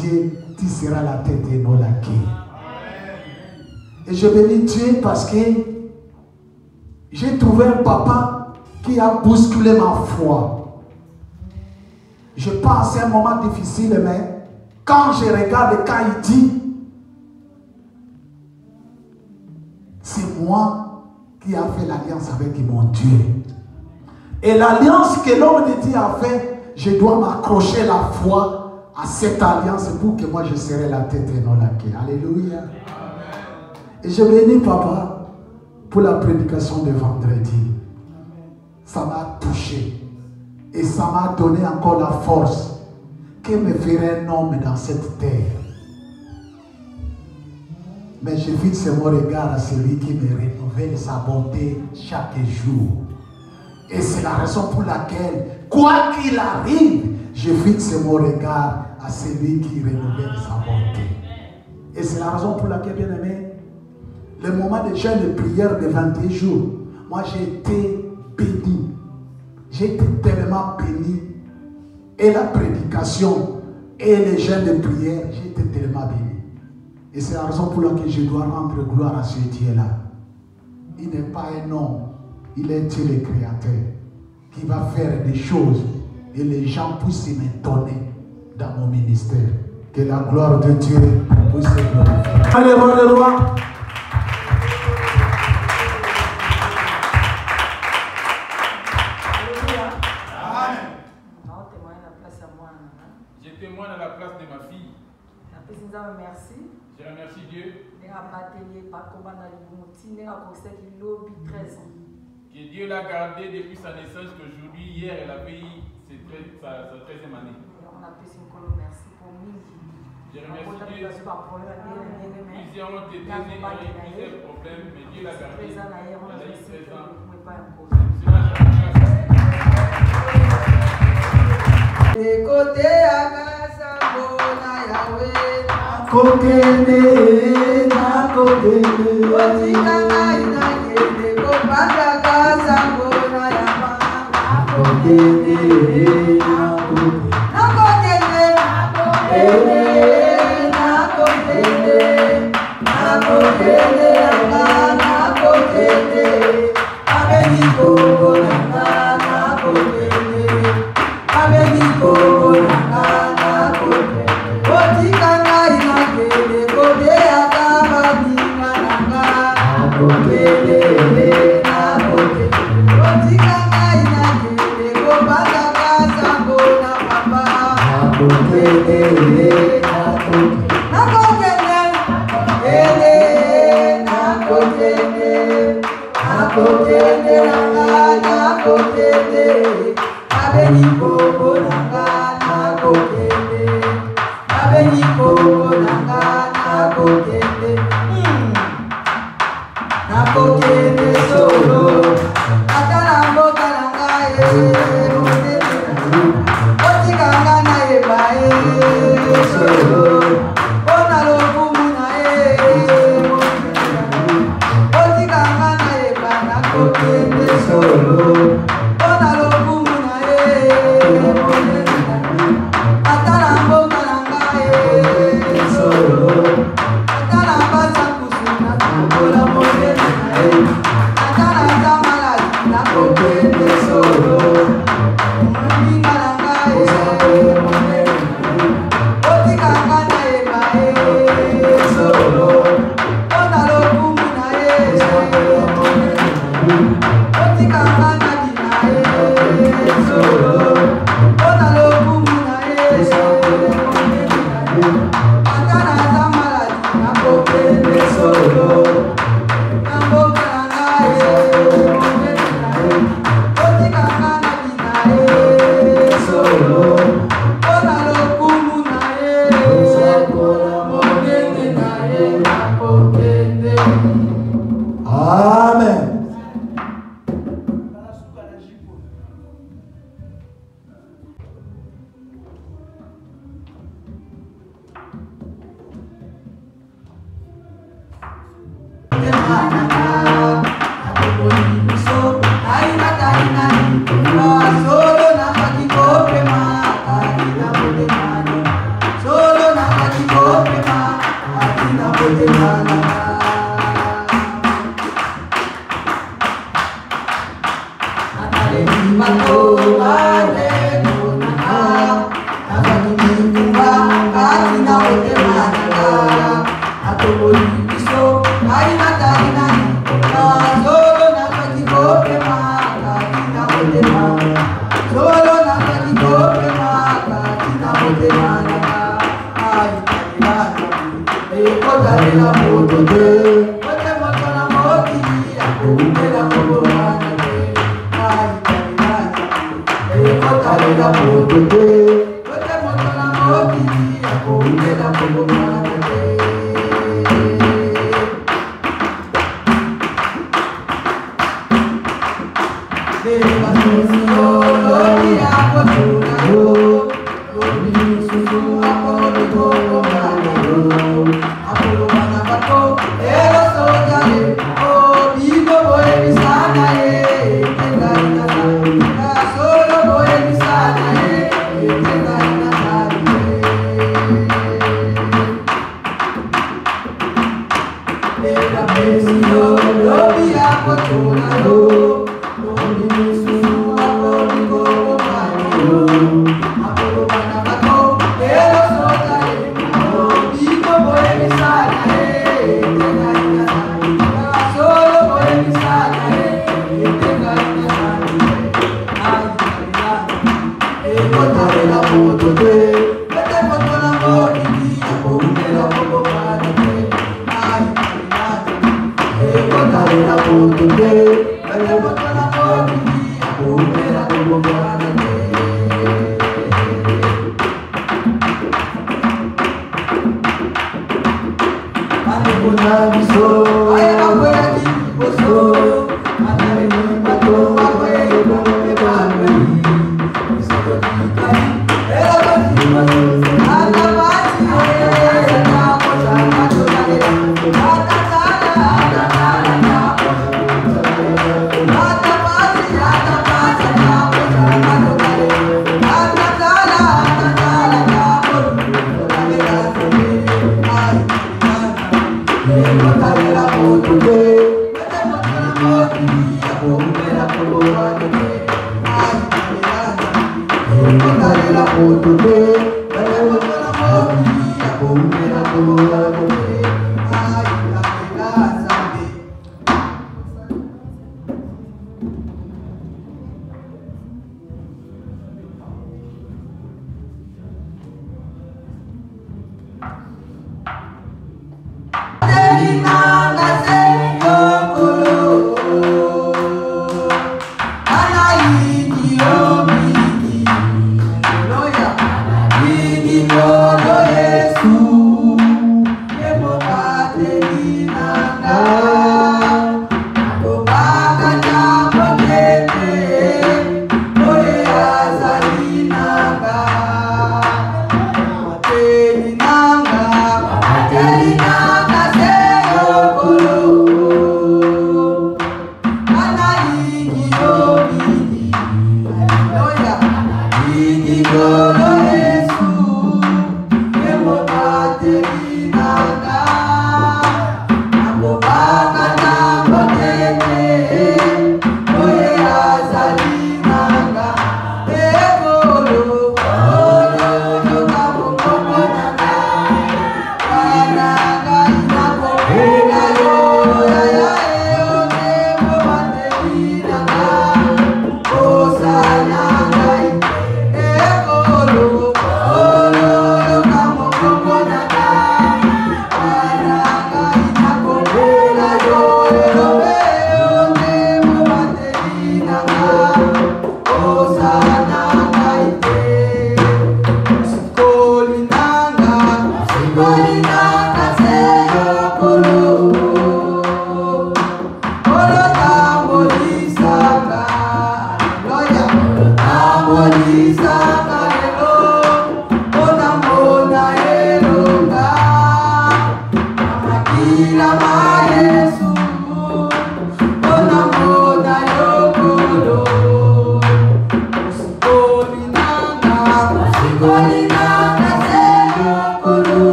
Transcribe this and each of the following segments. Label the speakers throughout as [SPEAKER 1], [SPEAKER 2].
[SPEAKER 1] Dieu, tu seras la tête et non la queue. Et je bénis Dieu parce que j'ai trouvé un papa qui a bousculé ma foi. Je pense à un moment difficile, mais quand je regarde, quand il dit, c'est moi qui a fait l'alliance avec mon Dieu. Et l'alliance que l'homme de Dieu a fait, je dois m'accrocher la foi à cette alliance pour que moi je serai la tête et non la queue. Alléluia. Amen. Et je bénis papa pour la prédication de vendredi. Ça m'a touché. Et ça m'a donné encore la force que me ferait un homme dans cette terre. Mais je fixe mon regard à celui qui me renouvelle sa bonté chaque jour. Et c'est la raison pour laquelle, quoi qu'il arrive, je fixe mon regard à celui qui renouvelle sa bonté. Et c'est la raison pour laquelle, bien aimé, le moment de jeûne de prière de 21 jours, moi j'ai été béni. J'ai été tellement béni. Et la prédication et les jeûnes de prière, j'ai été tellement béni. Et c'est la raison pour laquelle je dois rendre gloire à ce Dieu-là. Il n'est pas un homme, il est Dieu le Créateur qui va faire des choses et les gens puissent m'étonner dans mon ministère. Que la gloire de Dieu puisse se glorifier. Allez, roi de roi.
[SPEAKER 2] Je témoigne à la place de ma fille.
[SPEAKER 3] Merci.
[SPEAKER 2] Je remercie Dieu. Que Dieu l'a gardée depuis sa naissance, qu'aujourd'hui, hier, elle a payé sa 13e année. Je remercie Dieu. Plusieurs ont été nés avec plusieurs problèmes, mais Dieu l'a gardée. Elle a eu 13 ans.
[SPEAKER 4] Côté à casa, bona Yahweh.
[SPEAKER 1] Côté na côté.
[SPEAKER 4] Côté na ina kende, kopanda casa, bona Yahweh.
[SPEAKER 1] Côté na côté.
[SPEAKER 4] Na côté na côté. Na côté na côté. Abenico bona na côté. Abenico bona na côté. Otikanga inakele kode akaba ninanga na côté na côté. Otikanga inakele kobanda kasa bona papa na côté na côté. Na côté na côté na côté na côté. Abenico bona na côté. Abenico bona na côté. Na côté solo. Atala mboka nanga ye. Otikanga na ye bae.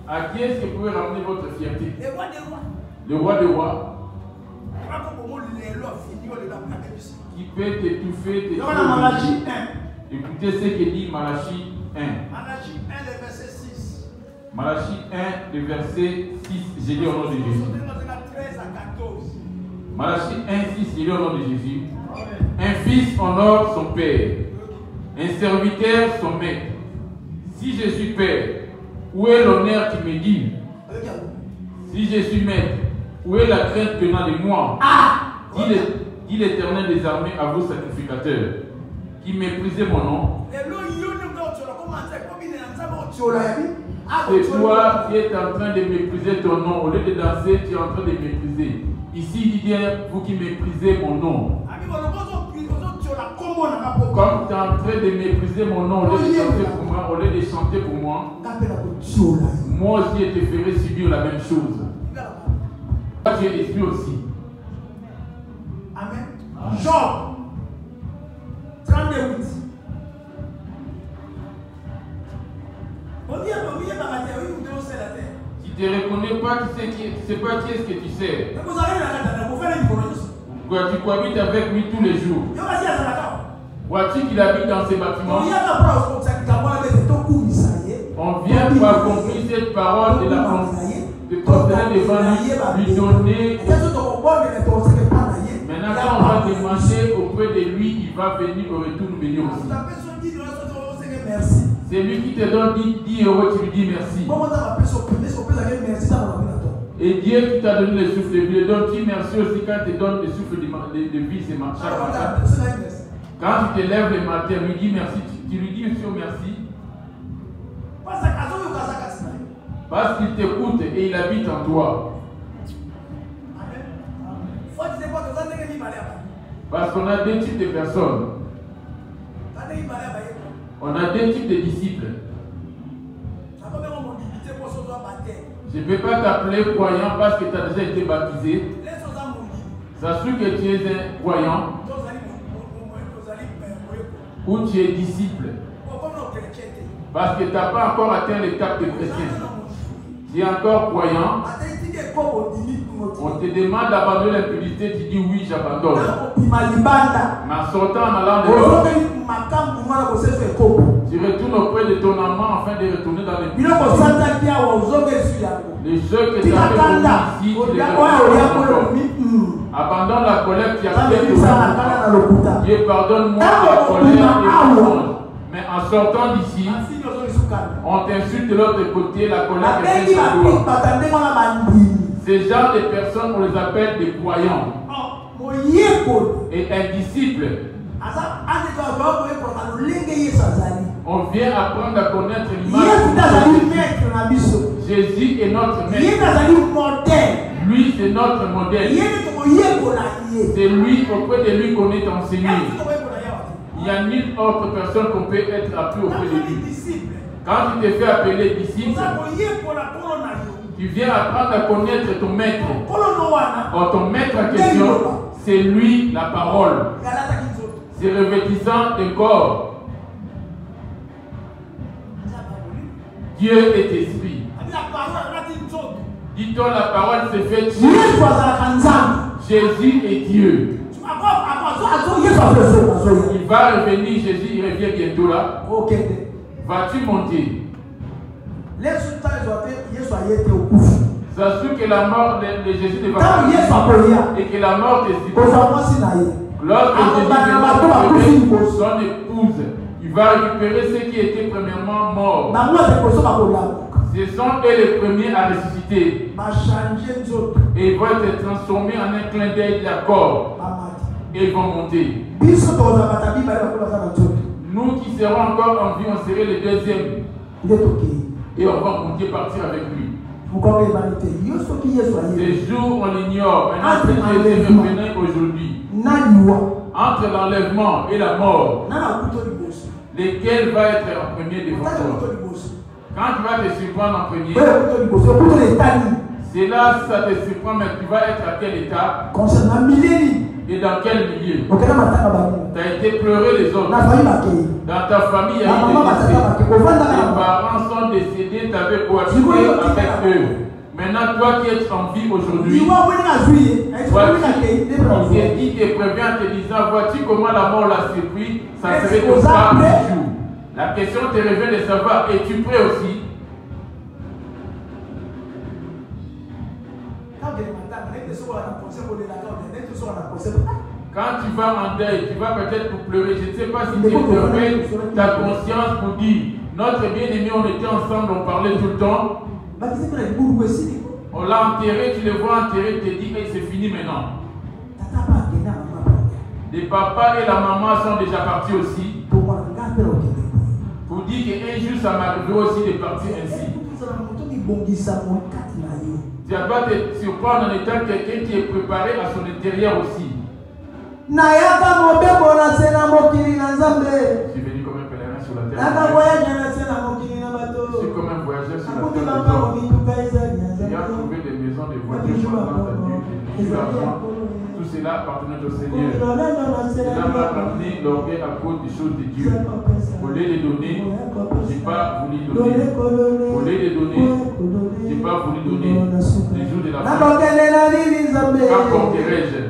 [SPEAKER 2] À qui est-ce que vous pouvez ramener votre fierté? Le roi des rois. Qui peut t'étouffer, t'étouffer. Écoutez ce que dit Malachie 1.
[SPEAKER 1] Malachie 1, le verset 6.
[SPEAKER 2] Malachie 1, le verset 6. J'ai dit au nom de Jésus. Malachie 1, 6. J'ai dit au nom de Jésus. Un fils honore son père. Un serviteur son maître. Si je suis père, où est l'honneur qui me dit? Si je suis maître, où est la crainte venant de moi? Dit l'Éternel des armées à vos sacrificateurs, qui méprisez mon nom. C'est toi qui êtes en train de mépriser ton nom. Au lieu de danser, tu es en train de mépriser. Ici, il dit bien, vous qui méprisez mon nom. Comme tu es en train de mépriser mon nom, au lieu de chanter pour moi, au lieu de chanter pour moi, moi aussi je te ferai subir la même chose. Toi, tu es esprit aussi.
[SPEAKER 1] Amen. Job 32:8.
[SPEAKER 2] Si tu ne reconnais pas, tu sais pas qui est-ce que tu sais. Tu cohabites avec lui tous les jours. Vois-tu qu'il habite dans ces bâtiments? On vient pour accomplir cette parole de la considérer devant lui donner. Maintenant, quand on va demander auprès de lui, il va venir au retour nous bénir aussi. C'est lui qui te donne 10 euros, tu lui dis merci. Et Dieu qui t'a donné le souffle de vie, il donne merci aussi quand il te donne le souffle de vie, c'est chaque matin. Quand tu te lèves le matin, lui dis merci, tu lui dis aussi merci. Parce qu'il t'écoute et il habite en toi. Parce qu'on a deux types de personnes. On a deux types de disciples. Je ne peux pas t'appeler croyant parce que tu as déjà été baptisé. Ça se trouve que tu es un croyant ou tu es disciple. Parce que tu n'as pas encore atteint l'étape de chrétien. Tu es encore croyant. On te demande d'abandonner l'impudicité, tu dis oui, j'abandonne. Mais en sortant en allant dehors, tu retournes auprès de ton amant afin de retourner dans l'impudicité. Les jeux que tu as fait ici, tu les abandonne la colère qui a fait de Dieu, pardonne-moi la colère et le mensonge. Mais en sortant d'ici, on t'insulte de l'autre côté, la colère qui est sur toi. Ces genres de personnes, on les appelle des croyants. Et un disciple, on vient apprendre à connaître l'image. Jésus est notre maître. Lui, c'est notre modèle. C'est lui, auprès de lui qu'on est enseigné. Il n'y a nulle autre personne qu'on peut être appelé auprès de lui. Quand tu te fais appeler disciple, tu viens apprendre à connaître ton maître. Or, ton maître en question, c'est lui la parole. C'est revêtissant de corps. Dieu est esprit. Dis-toi, la parole s'est faite. Jésus est Dieu. Il va revenir, Jésus, il revient bientôt là. Vas-tu monter? Ça se trouve que la mort de Jésus ne va pas et que la mort est si. Lorsque Jésus va son épouse, il va récupérer ce qui était premièrement mort. Ce sont eux les premiers à ressusciter. Et ils vont être transformés en un clin d'œil de la corde. Et ils vont monter. Nous qui serons encore en vie, on serait les deuxièmes. Et on va monter partir avec lui. Ces jours, on l'ignore. Maintenant, c'est Jésus revenant aujourd'hui. Entre l'enlèvement et la mort, lesquels va être en premier devant toi? Quand tu vas te surprendre en premier, c'est là ça te surprend, mais tu vas être à quel état? Et dans quel milieu? Tu as été pleurer les autres. Dans ta famille, il y a eu des décès. Tes parents sont décédés, tu avais cohabité avec eux. Maintenant, toi qui es en vie aujourd'hui, il te dit, te prévient en te disant, vois-tu comment la mort l'a surpris? Ça serait comme ça un jour. La question te revient de savoir, es-tu prêt aussi? Quand tu vas en deuil, tu vas peut-être pour pleurer. Je ne sais pas si tu interpelles ta conscience pour dire, notre bien-aimé, on était ensemble, on parlait tout le temps. On l'a enterré, tu le vois enterré, tu te dis, hey, c'est fini maintenant. Les papas et la maman sont déjà partis aussi. Pour dire qu'un jour ça m'arriverait aussi de partir ainsi. Tu vas pas te surprendre en étant quelqu'un qui est préparé à son intérieur aussi. Je suis venu comme un pèlerin sur la terre. Je suis comme un voyageur sur la terre. Il a trouvé des maisons, des voitures, des l'argent. Tout cela appartenait au Seigneur. Cela m'a ramené l'orgueil à cause des choses de Dieu. Voler les données, je n'ai pas voulu donner. Voler les données, je n'ai pas voulu donner. Les jours de la fin. Quand compterai-je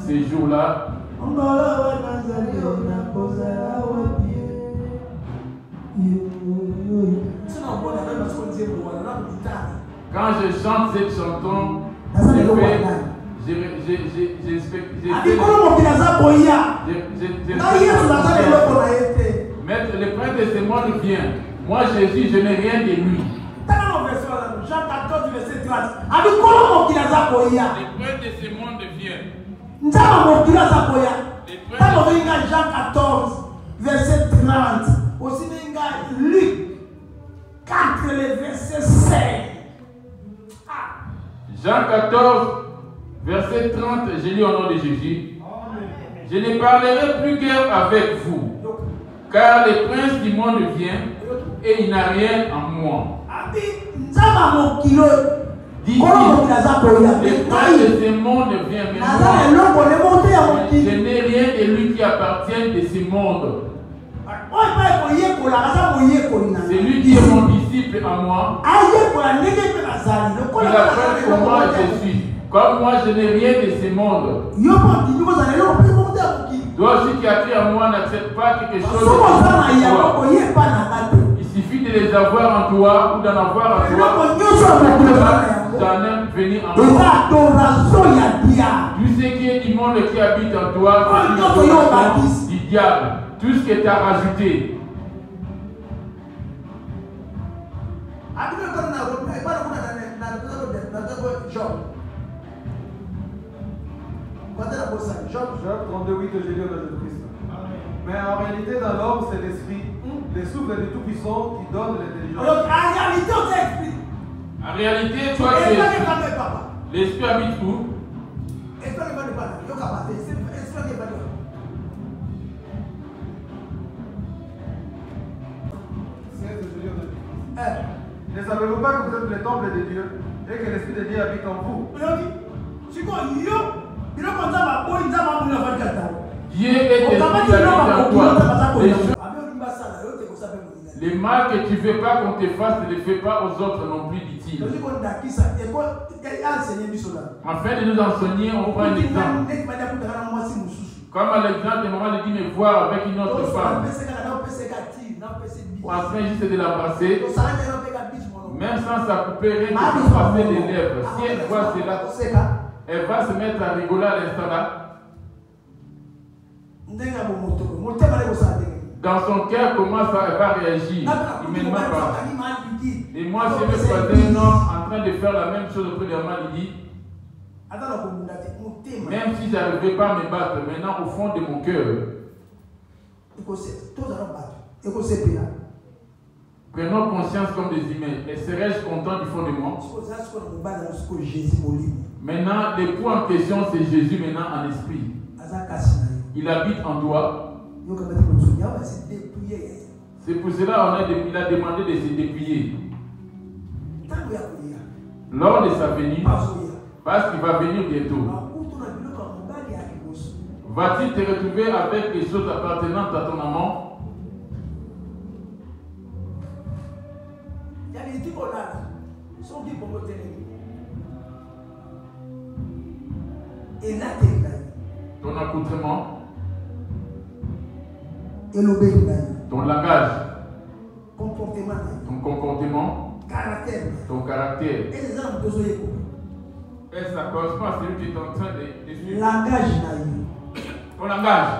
[SPEAKER 2] ces jours-là? Quand je chante cette chanson, Maître, le prince de ce monde vient. Moi, Jésus, je n'ai rien de lui.
[SPEAKER 1] Jean 14, verset 30. Le
[SPEAKER 2] prince de ce monde vient.
[SPEAKER 1] Jean 14, verset 30. Aussi, Luc 4, le verset 5.
[SPEAKER 2] Jean 14, verset 30, je lis au nom de Jésus. Je ne parlerai plus guère avec vous, car le prince du monde vient et il n'a rien en moi. Dit-il, le prince de ce monde vient, mais moi, je n'ai rien de lui qui appartient de ce monde. C'est lui qui est mon disciple à moi. Il apprend comment je suis. Comme moi, je n'ai rien de ce monde. Toi aussi qui as cru à moi, n'accepte pas quelque chose de toi. Il suffit de les avoir en toi ou d'en avoir en toi. J'en aime venir en moi. Tout ce qui est du monde qui habite en toi, c'est du diable. Tout ce que tu as rajouté.
[SPEAKER 5] Job 32, 8 de Jésus-Christ. Mais en réalité, dans l'homme, c'est l'esprit, les souffles du Tout-Puissant qui donne l'intelligence.
[SPEAKER 2] En réalité, toi, tu es l'esprit habite où?
[SPEAKER 5] Ne savez-vous pas que vous êtes le temple de Dieu et que l'esprit de Dieu habite en vous?
[SPEAKER 2] Dieu est esprit qui habite en toi. Les mal que tu ne veux pas qu'on te fasse, ne les fais pas aux autres non plus, dit-il. Afin de nous enseigner, on prend un exemple. Comme à l'exemple, maman lui dit, mais voir avec une autre femme. Ou afin juste de l'embrasser. Même sans s'accouper, rien ne peut passer les lèvres. Si elle voit cela, elle va se mettre à rigoler à l'instant là. dans son cœur, comment ça va réagir? Humainement parlant. Et moi, si je croisais un homme en train de faire la même chose auprès de moi, il dit, même si je n'arrivais pas à me battre, maintenant au fond de mon cœur, prenons conscience comme des humains. Et serais-je content du fond de moi? Maintenant, l'époux en question, c'est Jésus maintenant en esprit. Il habite en toi. C'est pour cela qu'il a demandé de se dépouiller. Lors de sa venue, parce qu'il va venir bientôt, vas-tu te retrouver avec les choses appartenant à ton amant? Ton accoutrement, ton langage, ton comportement, ton caractère. Et ça correspond à celui qui est en train de suivre. Ton langage.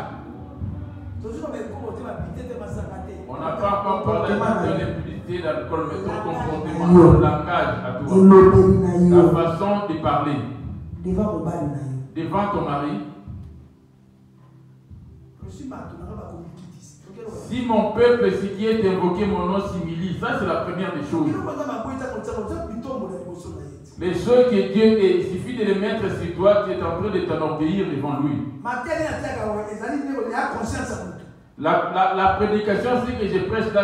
[SPEAKER 2] On n'a pas encore parlé de l'impudicité, d'alcool, mais ton comportement, ton langage à toi. Ta façon de parler. Devant ton mari. Si mon peuple, ce qui est invoqué, mon nom s'humilie, ça c'est la première des choses. Les choses que Dieu est, il suffit de les mettre sur toi, tu es en train de t'enorgueillir devant lui. La prédication, ce que je prêche là,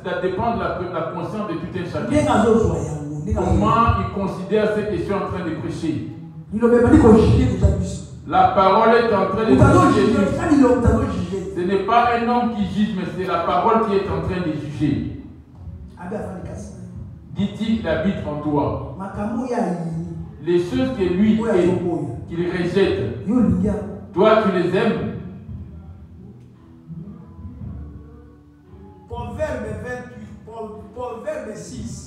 [SPEAKER 2] ça dépend de la conscience de tout un chacun. Comment il considère ce que je suis en train de prêcher. La parole est en train de juger. Ce n'est pas un homme qui juge, mais c'est la parole qui est en train de juger. Dit-il, il habite en toi. Les choses que lui est, qu'il rejette, toi tu les aimes.
[SPEAKER 1] Proverbe 28, Proverbe 6.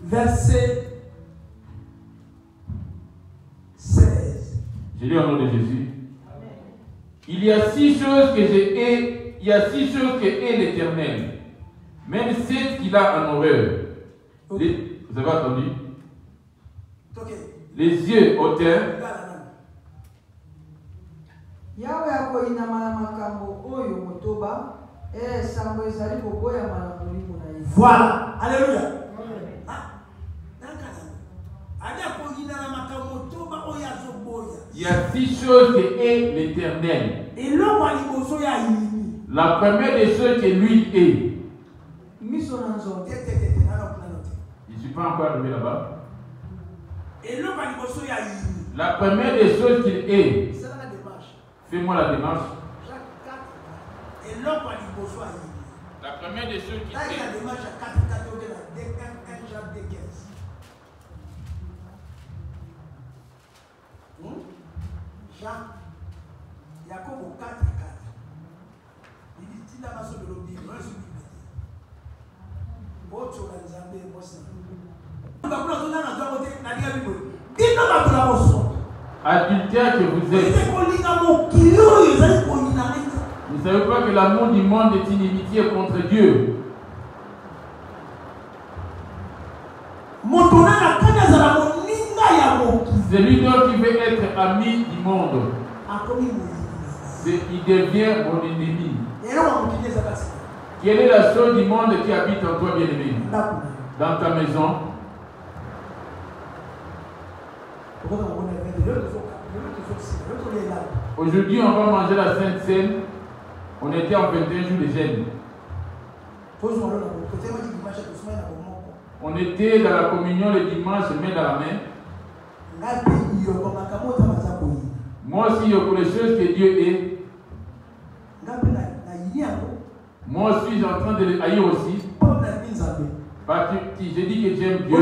[SPEAKER 1] Verset 16.
[SPEAKER 2] Je lis au nom de Jésus. Il y a 6 choses que j'ai hais, il y a 6 choses que hait l'Éternel, même 7 qu'il a en horreur. Okay. Vous avez entendu? Okay. Les yeux hautains.
[SPEAKER 1] Voilà. Alléluia.
[SPEAKER 2] Il y a 6 choses que hait l'Éternel. La première des choses que lui hait. Je ne suis pas encore arrivé là-bas. La première des choses qu'il hait. Fais-moi la démarche. La première des choses qu'il hait.
[SPEAKER 1] Jean, Jacob 4, 4. Il dit, tu n'as pas ce que l'on dit, non, c'est
[SPEAKER 2] adultère que vous êtes. Vous ne savez pas que l'amour du monde est une inimitié contre Dieu. Celui qui veut être ami du monde, il devient mon ennemi. Quelle est la chose du monde qui habite en toi, bien-aimé? Dans ta maison. Aujourd'hui, on va manger la Sainte Seine. On était en 21 jours de jeûne. On était dans la communion le dimanche, main dans la main. Moi aussi, il y a les choses que Dieu est. Moi aussi, en train de les haïr aussi. Parce que j'ai dit que j'aime Dieu.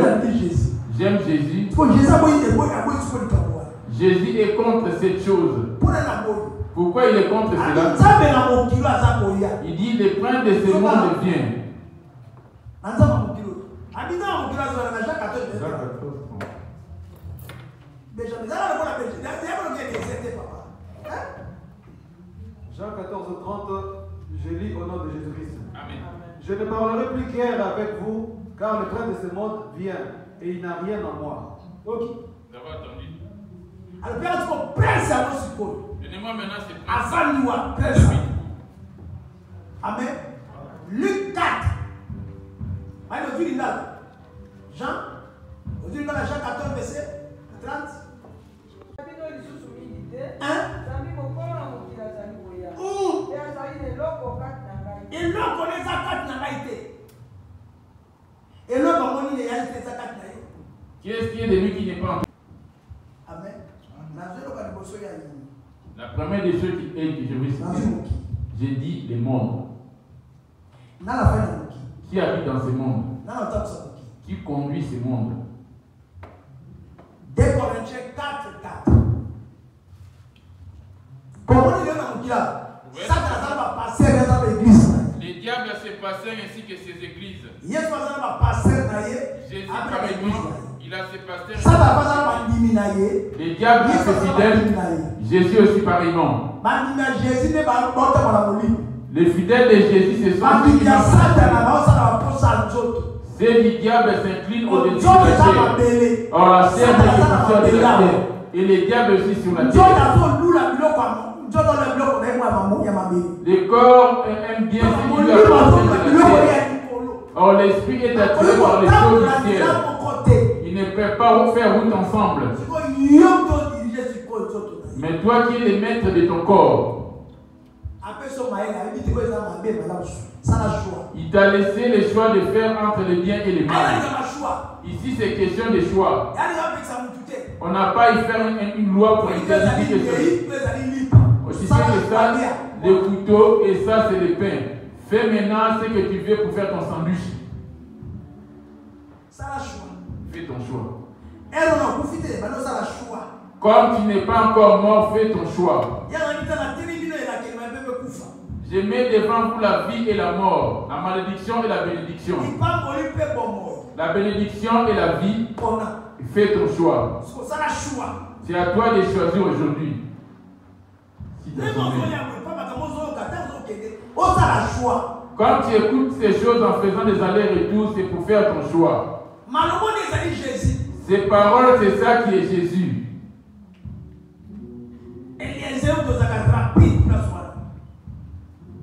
[SPEAKER 2] J'aime Jésus. Jésus est contre cette chose. Pourquoi il est contre cela? Il dit le prince de ce monde vient.
[SPEAKER 5] Je ne parlerai plus guère avec vous, car le prince de ce monde vient et il n'a rien en moi.
[SPEAKER 2] Ok.
[SPEAKER 6] Vous avez entendu?
[SPEAKER 2] Alors, Père, tu peux presser à nos secours.
[SPEAKER 6] Donnez-moi maintenant ces
[SPEAKER 2] Avant nous, presse. Amen. Luc 4. Allez, on dit là. Jean. On dit là, Jean 14, verset 30. Hein? Et l'on connaît sa carte n'a pas été. Et l'on connaît les réalités de sa carte n'a pas été.
[SPEAKER 6] Qui est-ce qui est de lui qui n'est pas en...
[SPEAKER 2] Amen.
[SPEAKER 6] La première des choses qui est que je vais citer, j'ai dit les mondes. Qui habite dans ce monde? Qui conduit ce monde?
[SPEAKER 2] 2 Corinthiens 4, 4. Comment on dit là? Ça va passer dans l'église.
[SPEAKER 6] Les diables se passèrent ainsi que ces églises.
[SPEAKER 2] Jésus
[SPEAKER 6] carrément, il a se passé.
[SPEAKER 2] Les
[SPEAKER 6] diables se fidèles. Jésus aussi pareillement. Les fidèles de Jésus se sont ceux du diable s'inclinent au-dessus de la terre. Or la terre est poussière de la terre. Et les diables aussi sur la terre. Le corps aime bien ce qui lui appartient de la terre. Or l'esprit est attiré par les choses du ciel. Il ne peut pas faire route ensemble. Mais toi qui es le maître de ton corps, il t'a laissé le choix de faire entre le bien et le mal. Ici c'est question de choix. On n'a pas à y faire une loi pour interdire que aussi c'est que ça, le couteau et ça c'est le pain. Fais maintenant ce que tu veux pour faire ton sandwich. Fais ton choix. Comme tu n'es pas encore mort, fais ton choix. Je mets devant vous la vie et la mort, la malédiction et la bénédiction. La bénédiction et la vie. Fais ton choix. C'est à toi de choisir aujourd'hui. Si quand tu écoutes ces choses en faisant des allers-retours, c'est pour faire ton choix. Ces paroles, c'est ça qui est Jésus.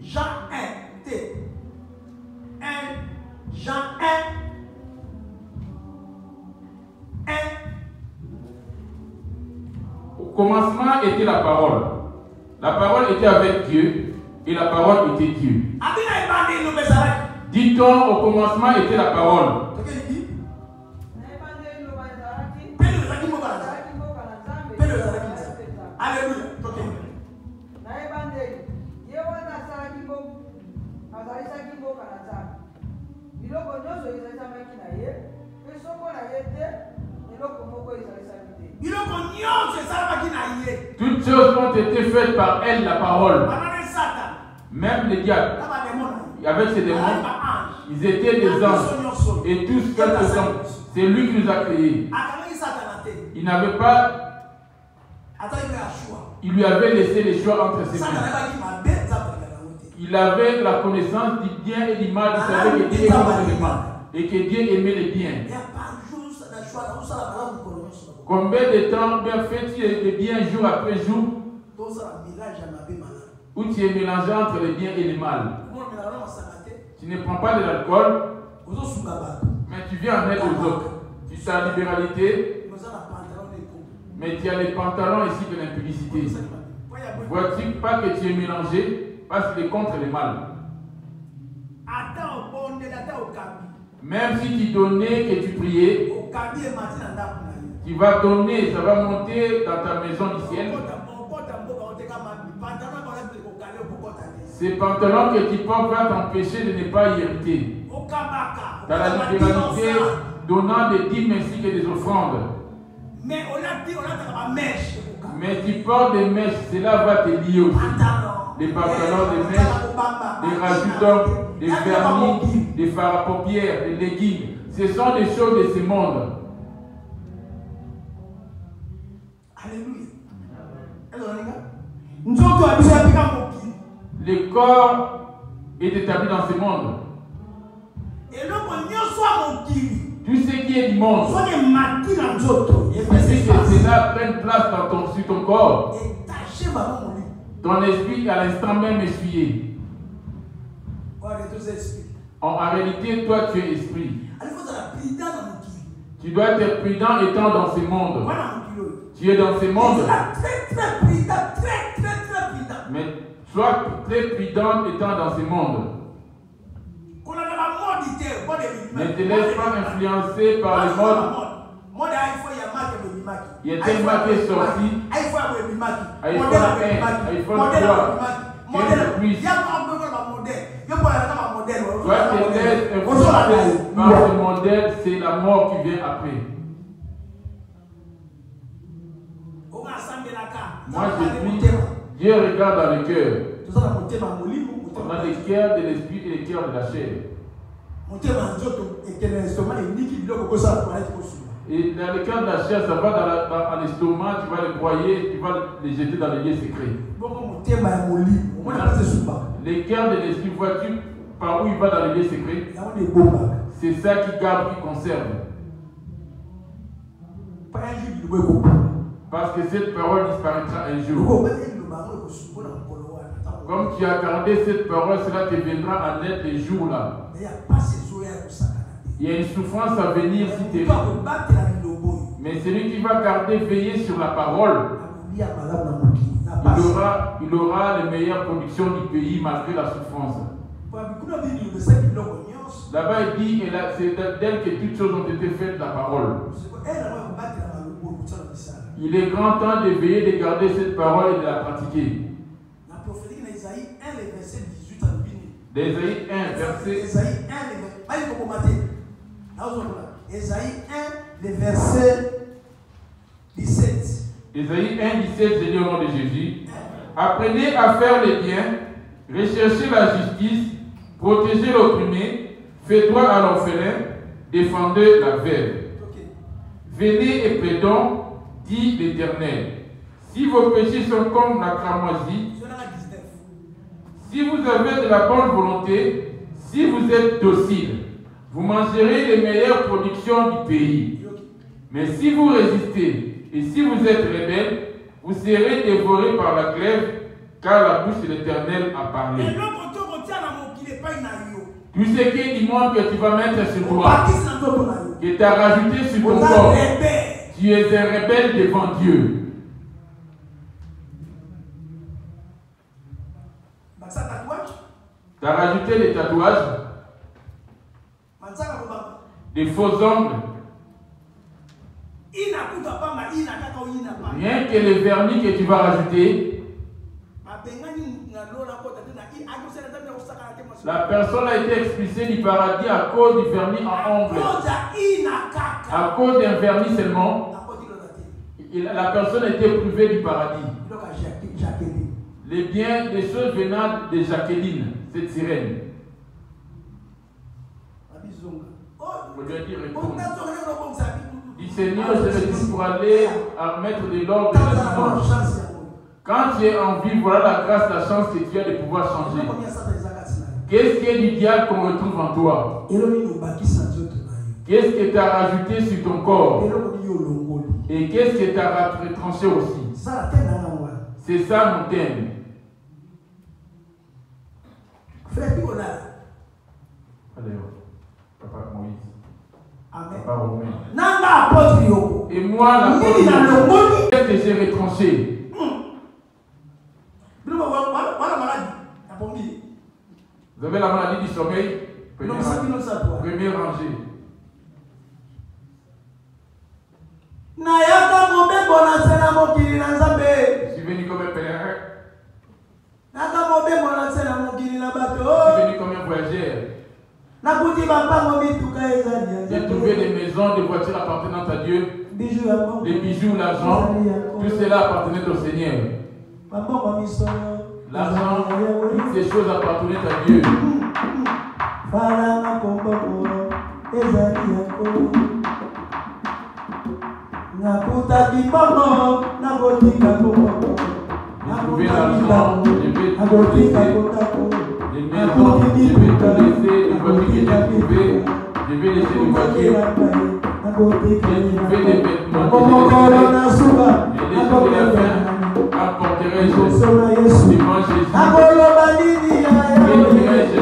[SPEAKER 6] Jean 1, T. 1, Jean 1. 1. Au commencement était la parole. La parole était avec Dieu et la parole était Dieu. Dit-on, au commencement était la parole. Alléluia. Toutes choses ont été faites par elle, la parole. Même les diables, avec ces démons, ils étaient des anges. Et tous faits ensemble. C'est lui qui nous a créés. Il n'avait pas. Il lui avait laissé les choix entre ses mains. Il avait la connaissance du bien et du mal. Il savait que Dieu aimait le mal et que Dieu aimait le bien. Combien de temps fais-tu le bien jour après jour? Où tu es mélangé entre le bien et le mal. Tu ne prends pas de l'alcool, mais tu viens en aide aux autres. Tu as la libéralité, mais tu as les pantalons ici de l'impudicité. Vois-tu pas que tu es mélangé parce qu'il est contre le mal? Même si tu donnais, que tu priais, tu vas donner, ça va monter dans ta maison du ciel. Ces pantalons que tu portes vont t'empêcher de ne pas y hériter. Dans la libéralité, donnant des dîmes ainsi que des offrandes. Mais tu portes des mèches, cela va te lier aussi. Des pantalons, des mèches, des rajoutons, des vernis, des fards à paupières, des leggings. Ce sont des choses de ce monde. Le corps est établi dans ce monde. Tout ce qui est du monde, si cela prenne place sur ton corps, ton esprit à l'instant même essuyé. En réalité, toi tu es esprit. Tu dois être prudent étant dans ce monde. Tu es dans ce monde. Mais sois très prudent étant dans ce monde. Ne te laisse pas influencer par le mode. Il y a tellement qui est sorti. iPhone 1, iPhone 3. Quel plus. Toi, tu laisses influencer par ce modèle, c'est la mort qui vient après. Moi, je prie, Dieu regarde dans le cœur. On a des cœurs de l'esprit et les cœurs de la chair. Et dans le cœur de la chair, ça va dans l'estomac, tu vas les broyer, tu vas les jeter dans les lieux secrets. Les cœurs de l'esprit, vois-tu par où il va dans les lieux secrets? C'est ça qui garde, qui conserve. Parce que cette parole disparaîtra un jour. Comme tu as gardé cette parole, cela te viendra en aide les jours là. Il y a une souffrance à venir si tu es. Mais celui qui va garder, veiller sur la parole, il aura les meilleures productions du pays malgré la souffrance. Là-bas, il dit que c'est d'elle que toutes choses ont été faites, la parole. Il est grand temps de veiller, de garder cette parole et de la pratiquer. D'Ésaïe 1, verset.
[SPEAKER 1] Ésaïe 1, le verset 17.
[SPEAKER 6] Ésaïe 1, 17, je lis au nom de Jésus. Apprenez à faire le bien, recherchez la justice, protégez l'opprimé, faites droit à l'orphelin, défendez la veuve. Venez et plaidons, dit l'Éternel. Si vos péchés sont comme la cramoisie, si vous avez de la bonne volonté, si vous êtes docile, vous mangerez les meilleures productions du pays. Mais si vous résistez et si vous êtes rebelle, vous serez dévorés par la glaive, car la bouche de l'Éternel a parlé. Tout ce qui est du monde que tu vas mettre sur toi, que tu as rajouté sur ton corps, tu es un rebelle devant Dieu. Tu as rajouté des tatouages, des faux ongles, rien que les vernis que tu vas rajouter. La personne a été expulsée du paradis à cause du vernis en ongles. À cause d'un vernis seulement, la personne a été privée du paradis. Les biens, des choses venant de Jacqueline, cette sirène. On lui a dit retourne. Dis Seigneur, je retourne pour aller à mettre de l'ordre de la dimanche. Quand tu es en vie, voilà la grâce, la chance que tu as de pouvoir changer. Qu'est-ce qui est du diable qu'on retrouve en toi? Qu'est-ce que tu as rajouté sur ton corps? Et qu'est-ce que tu as retranché aussi? C'est ça mon thème. Allez, Papa Moïse. Papa Romain. Et moi, l'apôtre, qu'est-ce que j'ai retranché? Vous avez la maladie du sommeil? Premier rangée. Je suis venu comme un pèlerin. Je suis venu comme un voyageur. J'ai trouvé des maisons, des voitures appartenant à Dieu, les bijoux, l'argent, tout cela appartenait au Seigneur. L'argent, toutes ces choses appartenaient à Dieu. J'ai trouvé l'argent, je vais tout laisser. Les maisons, je vais tout laisser. les voitures que j'ai trouvées, je vais laisser les voitures. J'ai trouvé des vêtements que j'ai laissés de la fin. Apporterai-je devant Jésus. Bénirai-je.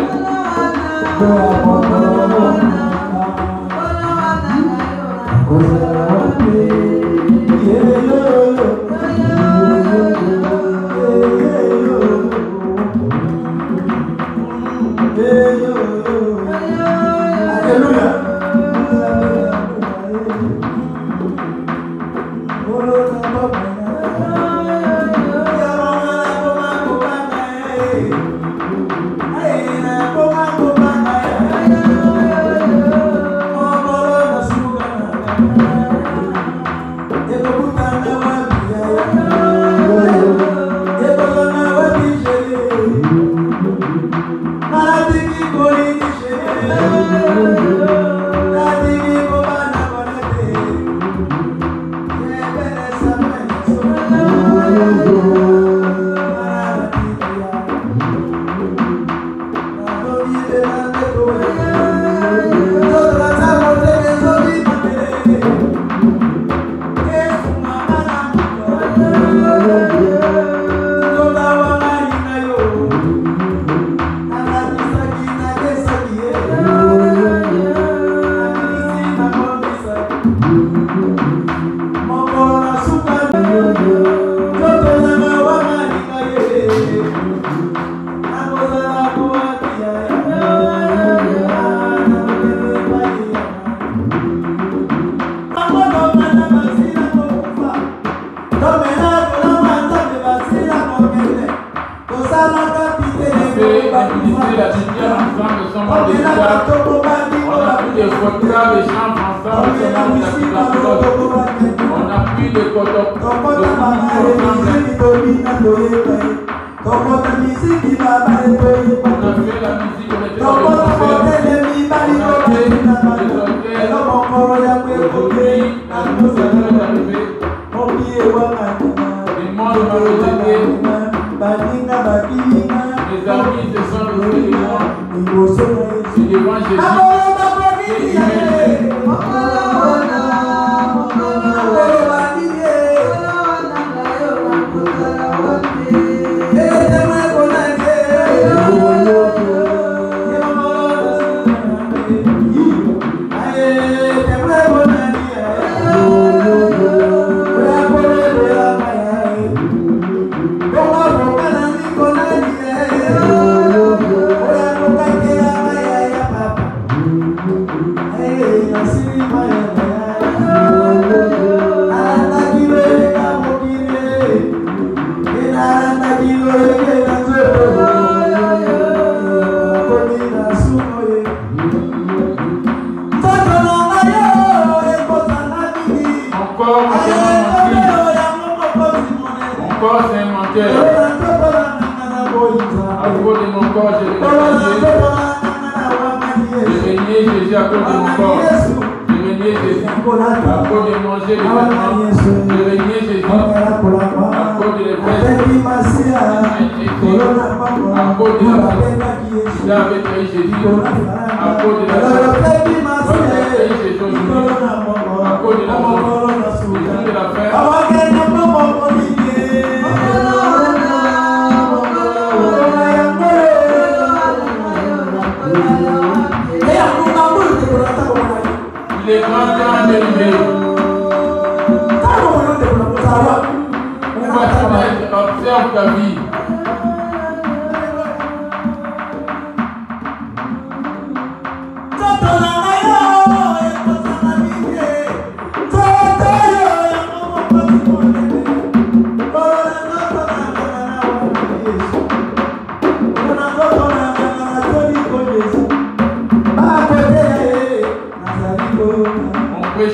[SPEAKER 6] Observe ta vie.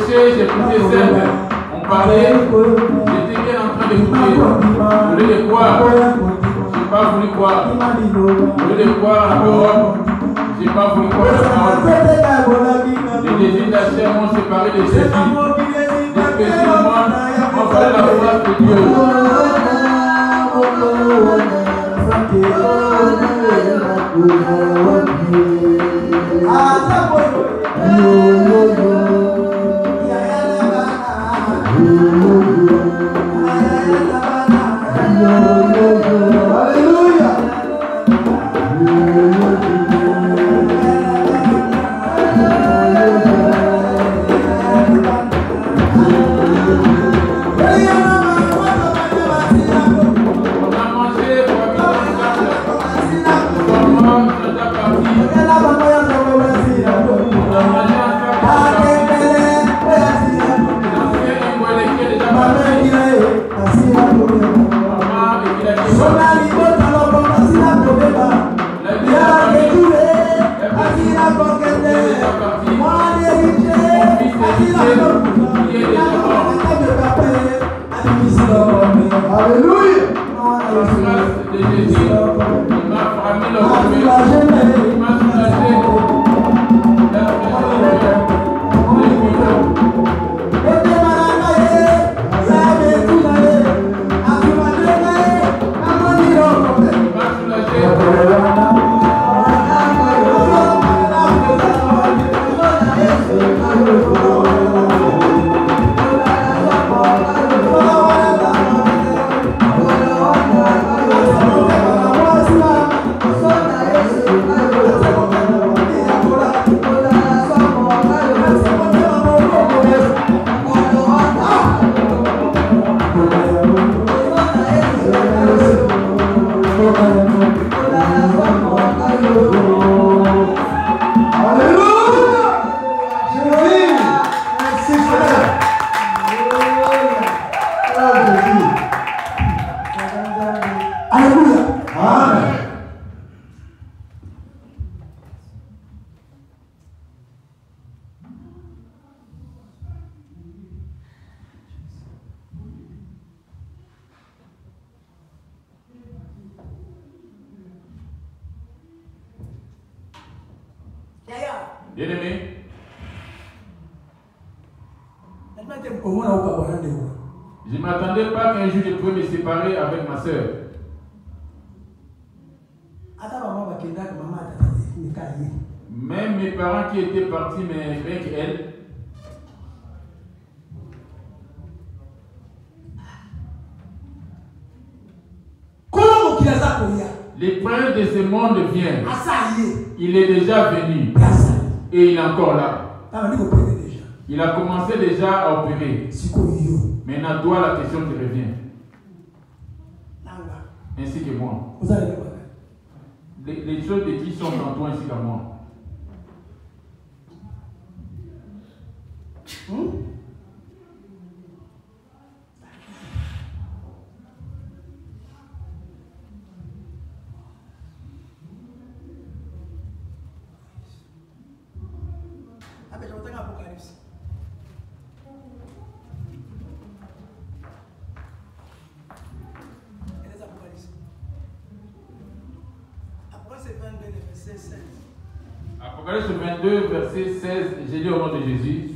[SPEAKER 6] J'ai écouté celle, on parlait, j'étais bien en train d'écouter, je voulais les croire, je n'ai pas voulu croire, je voulais les croire la parole, je n'ai pas voulu croire la parole. Les désirs de la chair m'ont séparé de Jésus, despécialement, on fallait la grâce de Dieu. Bien-aimé, je ne m'attendais pas qu'un jour je puisse me séparer avec ma soeur. Même mes parents qui étaient partis, mais rien qu'elle. Les princes de ce monde viennent. Il est déjà venu. Et il est encore là. Il a commencé déjà à opérer. Maintenant, toi, la question te revient. Ainsi que moi. Les choses de qui sont en toi ainsi qu'à moi. Apocalypse 22, verset 16, j'ai dit au nom de Jésus.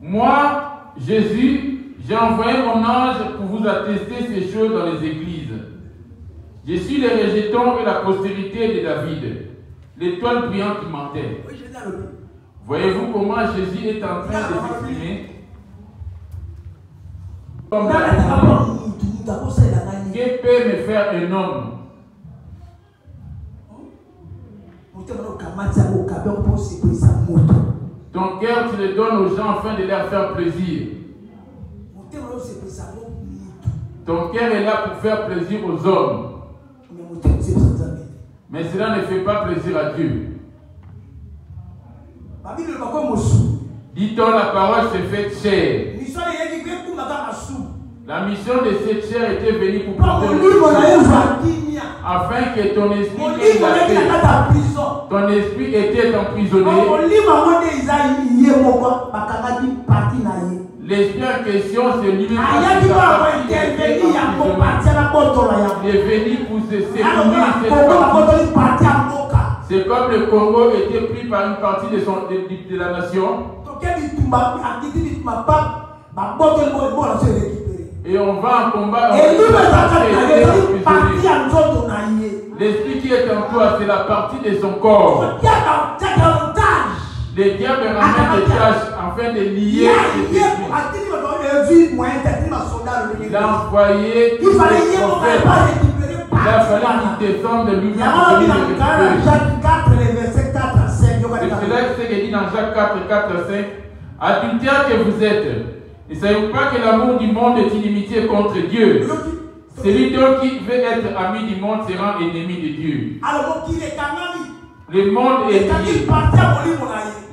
[SPEAKER 6] Moi, Jésus, j'ai envoyé mon ange pour vous attester ces choses dans les églises. Je suis le rejeton et la postérité de David, l'étoile brillante qui mentait. Voyez-vous comment Jésus est en train de s'exprimer? Que peut me faire un homme? Ton cœur, tu le donnes aux gens afin de leur faire plaisir. Ton cœur est là pour faire plaisir aux hommes. Mais cela ne fait pas plaisir à Dieu. Dit-on, la parole s'est faite chair. La mission de cette chair était venue pour porter afin que ton esprit ton esprit était emprisonné. L'esprit en question, c'est lui-même qui est venu pour se séparer. C'est comme le Congo était pris par une partie de la nation. Et on va en combat. L'esprit qui est en toi, c'est la partie de son corps. Les diables ramènent des tâches afin de lier les esprits. Il a envoyé tous les prophètes. Il a fallu qu'il descende de lui-même pour venir le récupérer. C'est cela que dit dans Jacques 4, 4 à 5. Adultères que vous êtes, ne savez-vous pas que l'amour du monde est inimitié contre Dieu? Celui donc qui veut être ami du monde sera ennemi de Dieu. Le monde est lié.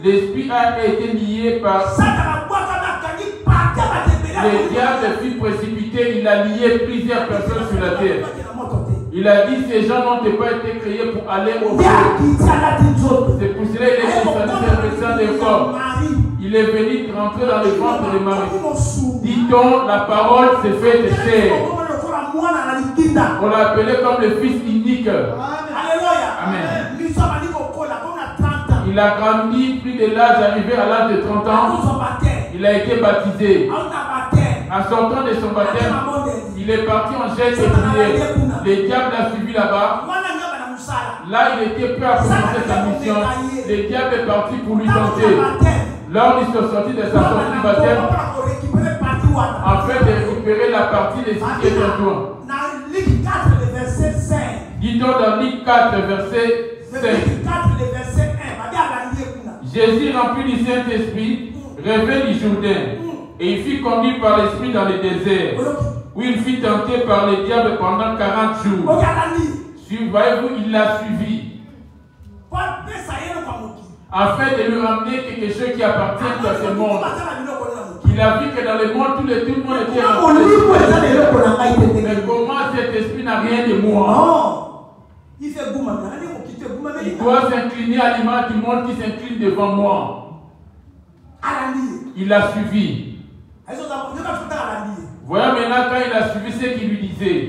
[SPEAKER 6] L'esprit a été lié par... Le diable fut précipité, il a lié plusieurs personnes sur la terre. Il a dit, ces gens n'ont pas été créés pour aller au ciel. C'est pour cela qu'il est descendu sur le des corps. Il est venu rentrer dans le ventre de Marie. Dit-on, la parole s'est faite chair. On l'a appelé comme le fils unique. Amen. Il a grandi plus de l'âge, arrivé à l'âge de 30 ans. Il a été baptisé. En sortant de son baptême, il est parti en chaise et prière. Le diable l'a suivi là-bas. Là, il était prêt à commencer sa mission. Le diable est parti pour lui tenter. Lors de sa sortie de sa sortie du baptême, afin de récupérer la partie de ce qui est en toi. Dit-on dans Luc 4, verset 5. Jésus, rempli du Saint-Esprit, revint du Jourdain, et il fut conduit par l'Esprit dans le désert, où il fut tenté par le diable pendant 40 jours. Voyez-vous, il l'a suivi, afin de lui ramener quelque chose qui appartient à ce monde. Il a vu que dans le monde, tout le monde était rempli. Mais comment cet esprit n'a rien de moi? Il doit s'incliner à l'image du monde qui s'incline devant moi. Il l'a suivi. Voyons maintenant quand il a suivi ce qu'il lui disait.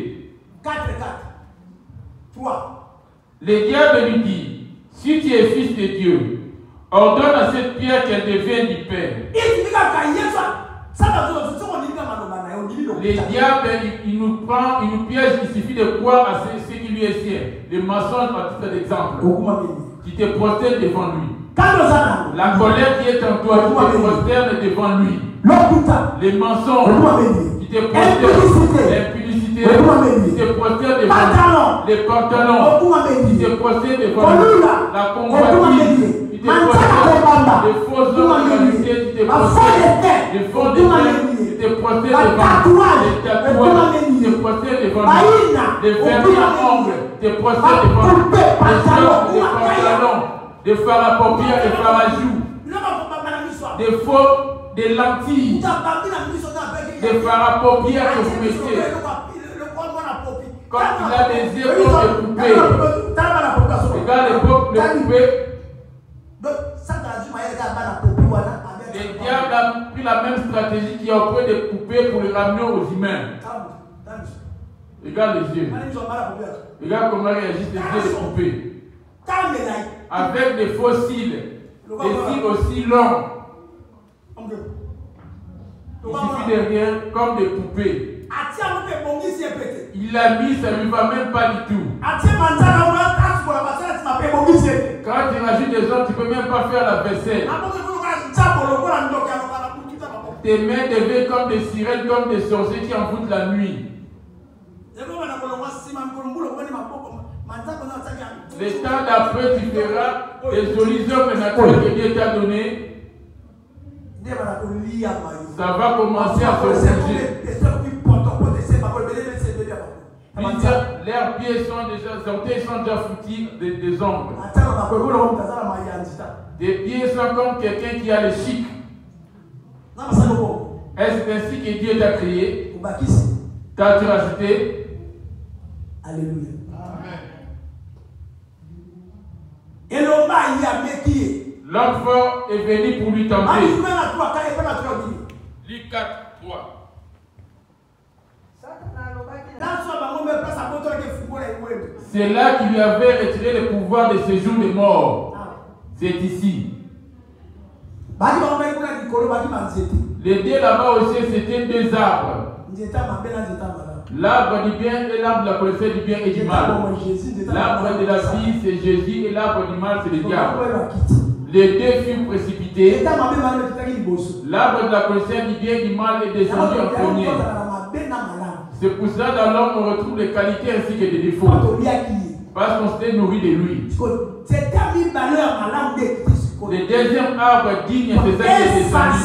[SPEAKER 6] 3. Le diable lui dit, si tu es fils de Dieu, ordonne à cette pierre qu'elle devienne du pain. Les diables, il nous prend, il nous piège, il suffit de croire à ce qui lui est sien. Les mensonges à titre d'exemple. Qui te prosterne devant lui. La colère qui est en toi, qui te prosterne devant lui. Les mensonges qui te prosternent, l'impudicité qui te prosterne devant lui. Les pantalons qui te prosternent devant lui. La convoitise qui te prosterne. Les fausses organisées qui te prosternent. Les faux démons qui te prosternent devant lui. Les tatouages qui te prosternent devant lui. Les vernis à ongles qui te prosternent devant lui. Les shorts, les pantalons, des fards à paupières, des fards à joues, des faux, des lentilles, des fards à paupières que vous mettez. Quand il a des yeux comme des poupées. Regarde les poupées. Le diable a pris la même stratégie qui a auprès des poupées pour les ramener aux humains. Regarde les yeux. Regarde comment réagissent les yeux des poupées. Avec des faux cils, des cils aussi longs. Il suffit de rien, comme des poupées. Il l'a mis, ça ne lui va même pas du tout. Quand tu rajoutes des autres, tu ne peux même pas faire la vaisselle. Tes mains deviennent comme des sirènes, comme des sorciers qui envoûtent la nuit. Les temps d'après, tu feras des jolies œuvres naturelles que Dieu t'a données. Ça va commencer à se bouger. Leurs pieds sont déjà, leurs pieds sont déjà foutus des ongles. Des pieds sont comme quelqu'un qui a le chic. Est-ce ainsi que Dieu t'a créé? T'as-tu rajouté?
[SPEAKER 2] Alléluia.
[SPEAKER 6] L'homme fort est venu pour lui tenter. Luc 4, 3. C'est là qu'il lui avait retiré le pouvoir de séjour des morts. C'est ici. Les deux là-bas aussi, c'était deux arbres. L'arbre du bien et l'arbre de la connaissance du bien et du mal. L'arbre de la vie, c'est Jésus, et l'arbre du mal, c'est le diable. Les deux furent précipités. L'arbre de la connaissance du bien et du mal est descendu en premier. C'est pour cela dans l'homme on retrouve les qualités ainsi que des défauts. Parce qu'on s'était nourri de lui. Le deuxième arbre digne, c'est ça qui est descendu.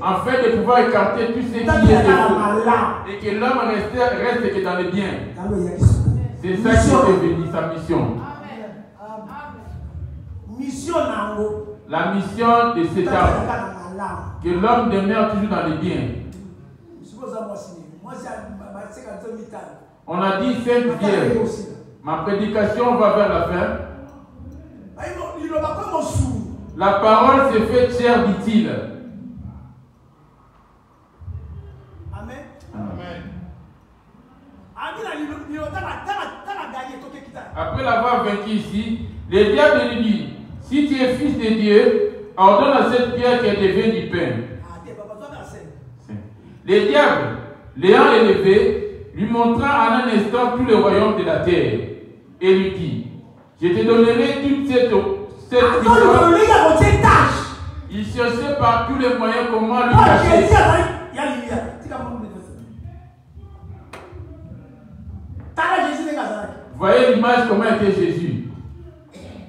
[SPEAKER 6] Afin de pouvoir écarter tout ce qui est défaut. Et que l'homme reste que dans le bien. C'est ça qui est devenu sa mission. La mission de cet arbre. Que l'homme demeure toujours dans le bien. On a dit 5 bières. Ma prédication va vers la fin. La parole s'est faite chère, dit-il.
[SPEAKER 2] Amen.
[SPEAKER 6] Amen. Après l'avoir vaincu ici, le diable lui dit, si tu es fils de Dieu, ordonne à cette pierre qu'elle devienne du pain. Le diable, l'ayant élevé, lui montra en un instant tout le royaume de la terre et lui dit, je te donnerai toute cette puissance. Il cherchait par tous les moyens comment lui cacher. Voyez l'image comment était Jésus.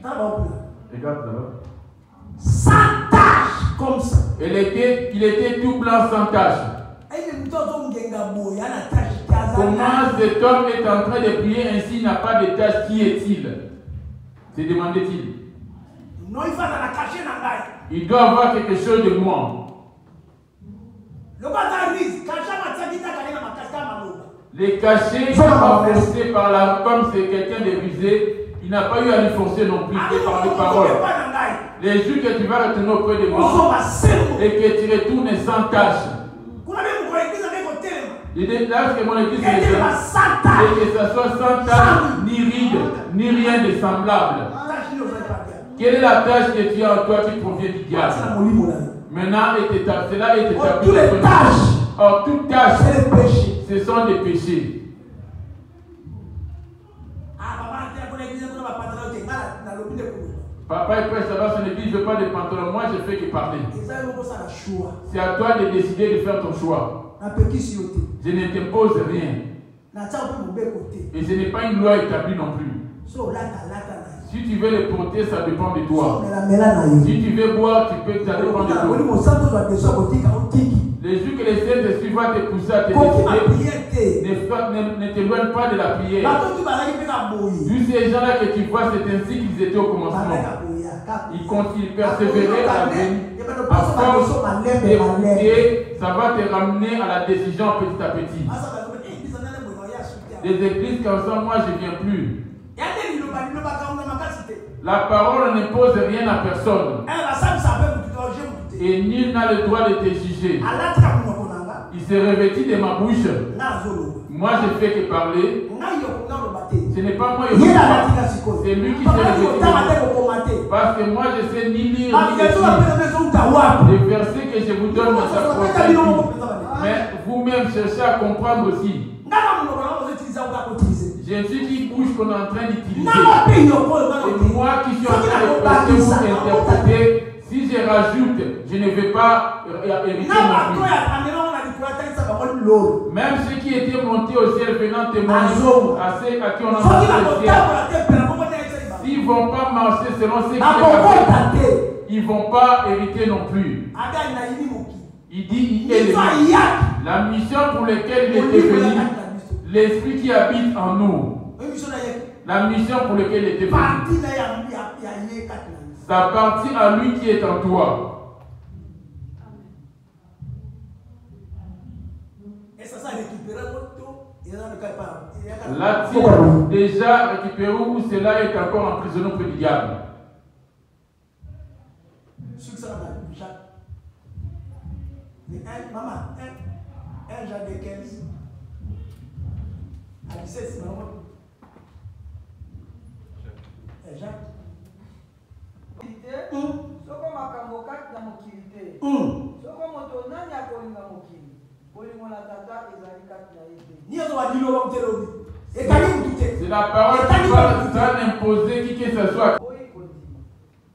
[SPEAKER 6] Regarde là-bas.
[SPEAKER 2] Sans tache comme ça.
[SPEAKER 6] Il était tout blanc sans tache. Comment cet homme est en train de prier ainsi, il n'a pas de tache, qui est-il? Se demandait-il. Il doit avoir quelque chose de moi. Les cachets sont pas forcés par la, comme c'est quelqu'un de rusé, il n'a pas eu à lui forcer non plus par les paroles. Les jours que tu vas retourner auprès de moi et que tu retournes sans tâche. Là, que mon église est et que ça soit sans tâche, ni ride, ni rien de semblable. Quelle est la tâche que tu as en toi qui provient du diable? Maintenant, cela est établi.
[SPEAKER 2] Toutes les tâches.
[SPEAKER 6] Or, toute tâche,
[SPEAKER 2] c'est les péchés.
[SPEAKER 6] Ce sont des péchés. Papa il prêche là-bas son église, il ne veut pas de pantalon. Moi, je fais que parler. C'est à toi de décider de faire ton choix. Je ne t'impose rien. Et ce n'est pas une loi établie non plus. Si tu veux les porter, ça dépend de toi. Si tu veux boire, tu peux, ça dépend de toi. Les jours que les Saint-Esprit va te pousser à te décider, ne t'éloigne pas de la prière. Tous ces gens-là que tu vois, c'est ainsi qu'ils étaient au commencement. Ils persévéraient à la vie. À force d'écouter, ça va te ramener à la décision petit à petit. Des églises comme ça, moi je ne viens plus. La parole n'impose rien à personne. Et nul n'a le droit de te juger. Il s'est revêtu de ma bouche. Moi je fais que parler. Ce n'est pas moi qui c'est lui qui s'est revêtu de moi. Parce que moi je sais ni lire ni écrire. Les versets que je vous donne ne s'approchent. Mais vous-même cherchez à comprendre aussi. Jésus qui bouge qu'on est en train d'utiliser. Et moi qui suis en train de passer ou interpréter, si je rajoute, je ne vais pas hériter non plus. Même ceux qui étaient montés au ciel venant témoigner à ceux à qui on a monté au ciel, s'ils ne vont pas marcher selon ce qui est passé, ils ne vont pas hériter non plus. Il dit, il est la mission pour laquelle il était venu. L'esprit qui habite en nous. La mission pour laquelle il était venu. Ça appartient à lui qui est en toi. L'a-t-il déjà récupéré ou cela est encore emprisonné auprès du diable?
[SPEAKER 2] Un Jean de 15 à 17, c'est normal. Jacques.
[SPEAKER 4] Soko makambo kati na mokili te. Soko moto nani akolinga mokili. Bolingo na tata ezali kati na ye te.
[SPEAKER 2] Ni ozo wadilo wa mtelobi. Ekali mutute.
[SPEAKER 6] C'est la parole qui va imposer qui que ce soit.
[SPEAKER 4] Oyi kodi.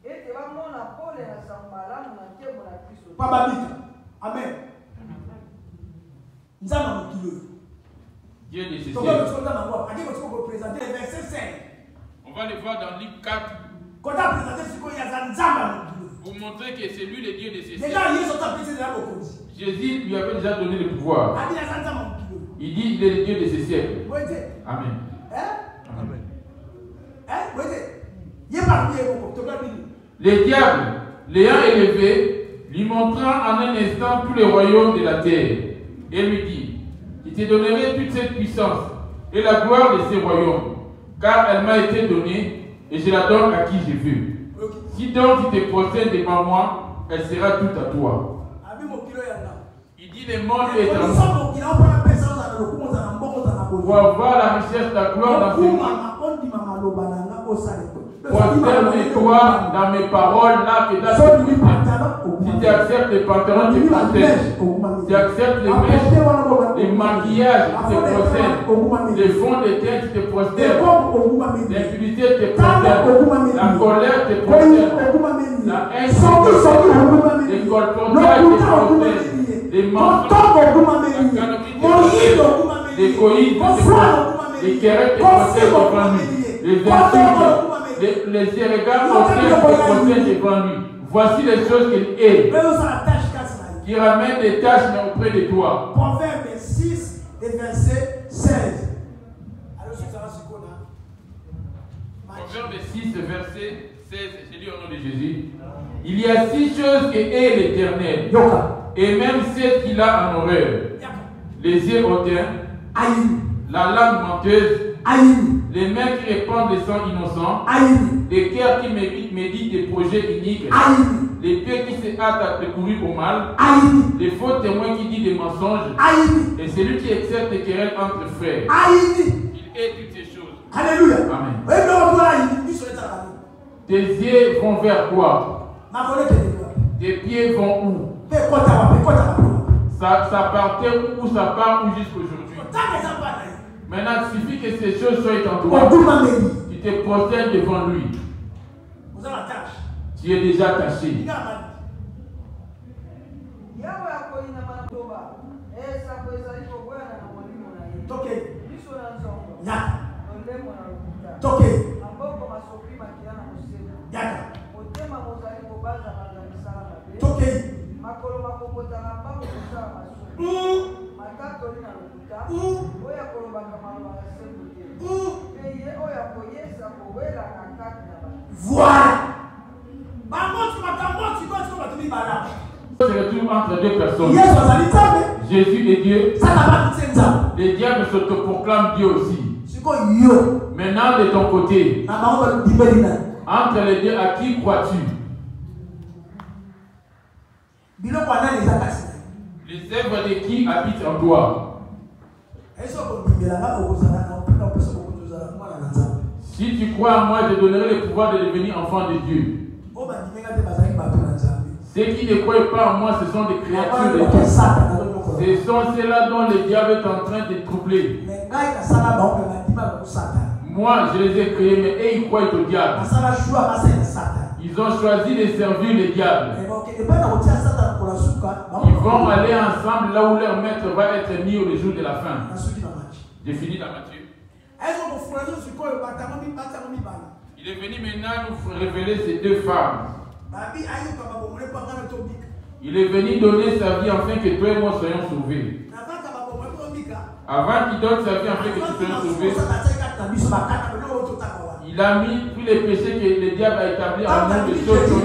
[SPEAKER 4] Ete ba mona pole na sambala na nkebo na Kristo.
[SPEAKER 2] Papa bita. Amen. Nzama mokili.
[SPEAKER 6] Dieu de ceci.
[SPEAKER 2] On
[SPEAKER 6] va le voir dans Luc 4. Pour montrer que c'est lui le Dieu de ceci. Jésus lui avait déjà donné le pouvoir. Il dit il est le Dieu de ce siècle. Amen. Le diable, l'ayant élevé, lui montra en un instant tous les royaumes de la terre. Et lui dit, je te donnerai toute cette puissance et la gloire de ces royaumes, car elle m'a été donnée et je la donne à qui je veux. Si donc tu te prosternes devant moi, elle sera toute à toi. Il dit le monde est en moi. Pour avoir la richesse de la gloire dans ce monde. Prosterne-toi dans mes paroles là que dans ce monde. Si tu acceptes les pantalons, tu te prosternes. Si tu acceptes les mèches, les maquillages, tu te prosternes. Les fonds de teint, tu te prosternes. L'impunité te prosterne. La colère te prosterne. La haine te prosterne. Les colportages te prosternent. Les mensonges, la calomnie te prosterne. L'égoïsme te prosterne. Les querelles te prosternent devant lui. Les insultes, les regards anciens te prosternent devant lui. Voici les choses qu'il est, qui ramènent des tâches mais auprès de toi.
[SPEAKER 2] Proverbe 6 et verset 16.
[SPEAKER 6] Proverbe 6 verset 16, je lis au nom de Jésus. Il y a 6 choses que est l'Éternel, et même 7 qu'il a en horreur. Les yeux hautains, la langue menteuse, les mains qui répandent le sang innocent, les cœurs qui méditent des projets iniques, les pieds qui se hâtent à courir au mal, les faux témoins qui disent des mensonges, et celui qui exerce des querelles entre frères. Il est toutes ces choses.
[SPEAKER 2] Alléluia.
[SPEAKER 6] Amen. Tes yeux vont vers quoi? Tes pieds vont où? Ça partait où ça part où jusqu'aujourd'hui? Maintenant, il suffit que ces choses soient en toi. Tu te prosternes devant lui. Tu es déjà taché.
[SPEAKER 2] Voilà.
[SPEAKER 6] Se retrouve entre deux personnes. Jésus est Dieu. Le diable s'autoproclame Dieu aussi. Maintenant, de ton côté, entre les deux, à qui crois-tu? Les œuvres de qui habitent en toi? Si tu crois en moi, je donnerai le pouvoir de devenir enfant de Dieu. Ceux qui ne croient pas en moi, ce sont des créatures de Dieu. Ce sont ceux-là dont le diable est en train de troubler. Moi, je les ai créés, mais eux, ils croient au diable. Ils ont choisi de servir le diable. Ils vont aller ensemble là où leur maître va être mis au jour de la fin. J'ai fini dans Matthieu. Il est venu maintenant nous révéler ces deux femmes. Il est venu donner sa vie afin que toi et moi soyons sauvés. Avant qu'il donne sa vie afin que tu sois sauvé, il a mis tous les péchés que le diable a établis en nous de ceux qui ont.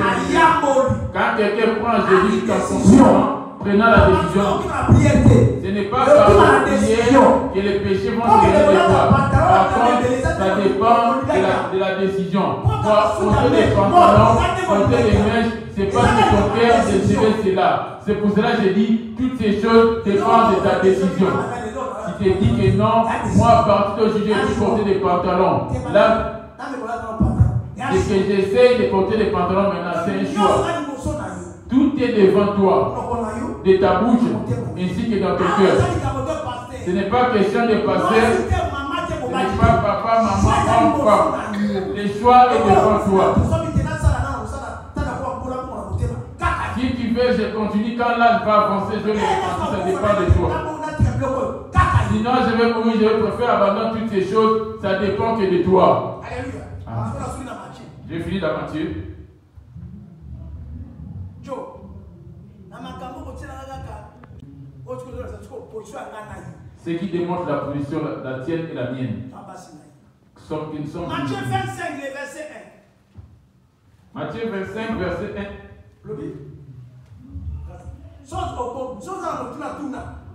[SPEAKER 6] Quand quelqu'un prend Jésus en conscience, prenant la décision, ce n'est pas par la prière que les péchés vont se guérir de toi. Par contre, ça dépend de la décision. Porter des pantalons, porter des mèches, c'est pas que ton cœur désirait cela. C'est pour cela que je dis, toutes ces choses dépendent de ta décision. Si tu te dis que non, moi à partir d'aujourd'hui, je vais porter des pantalons. Là, c'est que j'essaye de porter des pantalons maintenant, c'est un choix. Tout est devant toi, de ta bouche, ainsi que dans ton cœur. Ce n'est pas question de passer, ce n'est pas papa, maman, homme, femme. Le choix est devant toi. Si tu veux, je continue. Quand l'âge va avancer, je vais ça dépend de toi. Sinon, je vais mourir, je préfère abandonner toutes ces choses, ça dépend que de toi. Ah. J'ai fini dans Matthieu. Ce qui démontre la position, la tienne et la mienne.
[SPEAKER 2] Matthieu 25, verset 1.
[SPEAKER 6] Matthieu 25, verset 1.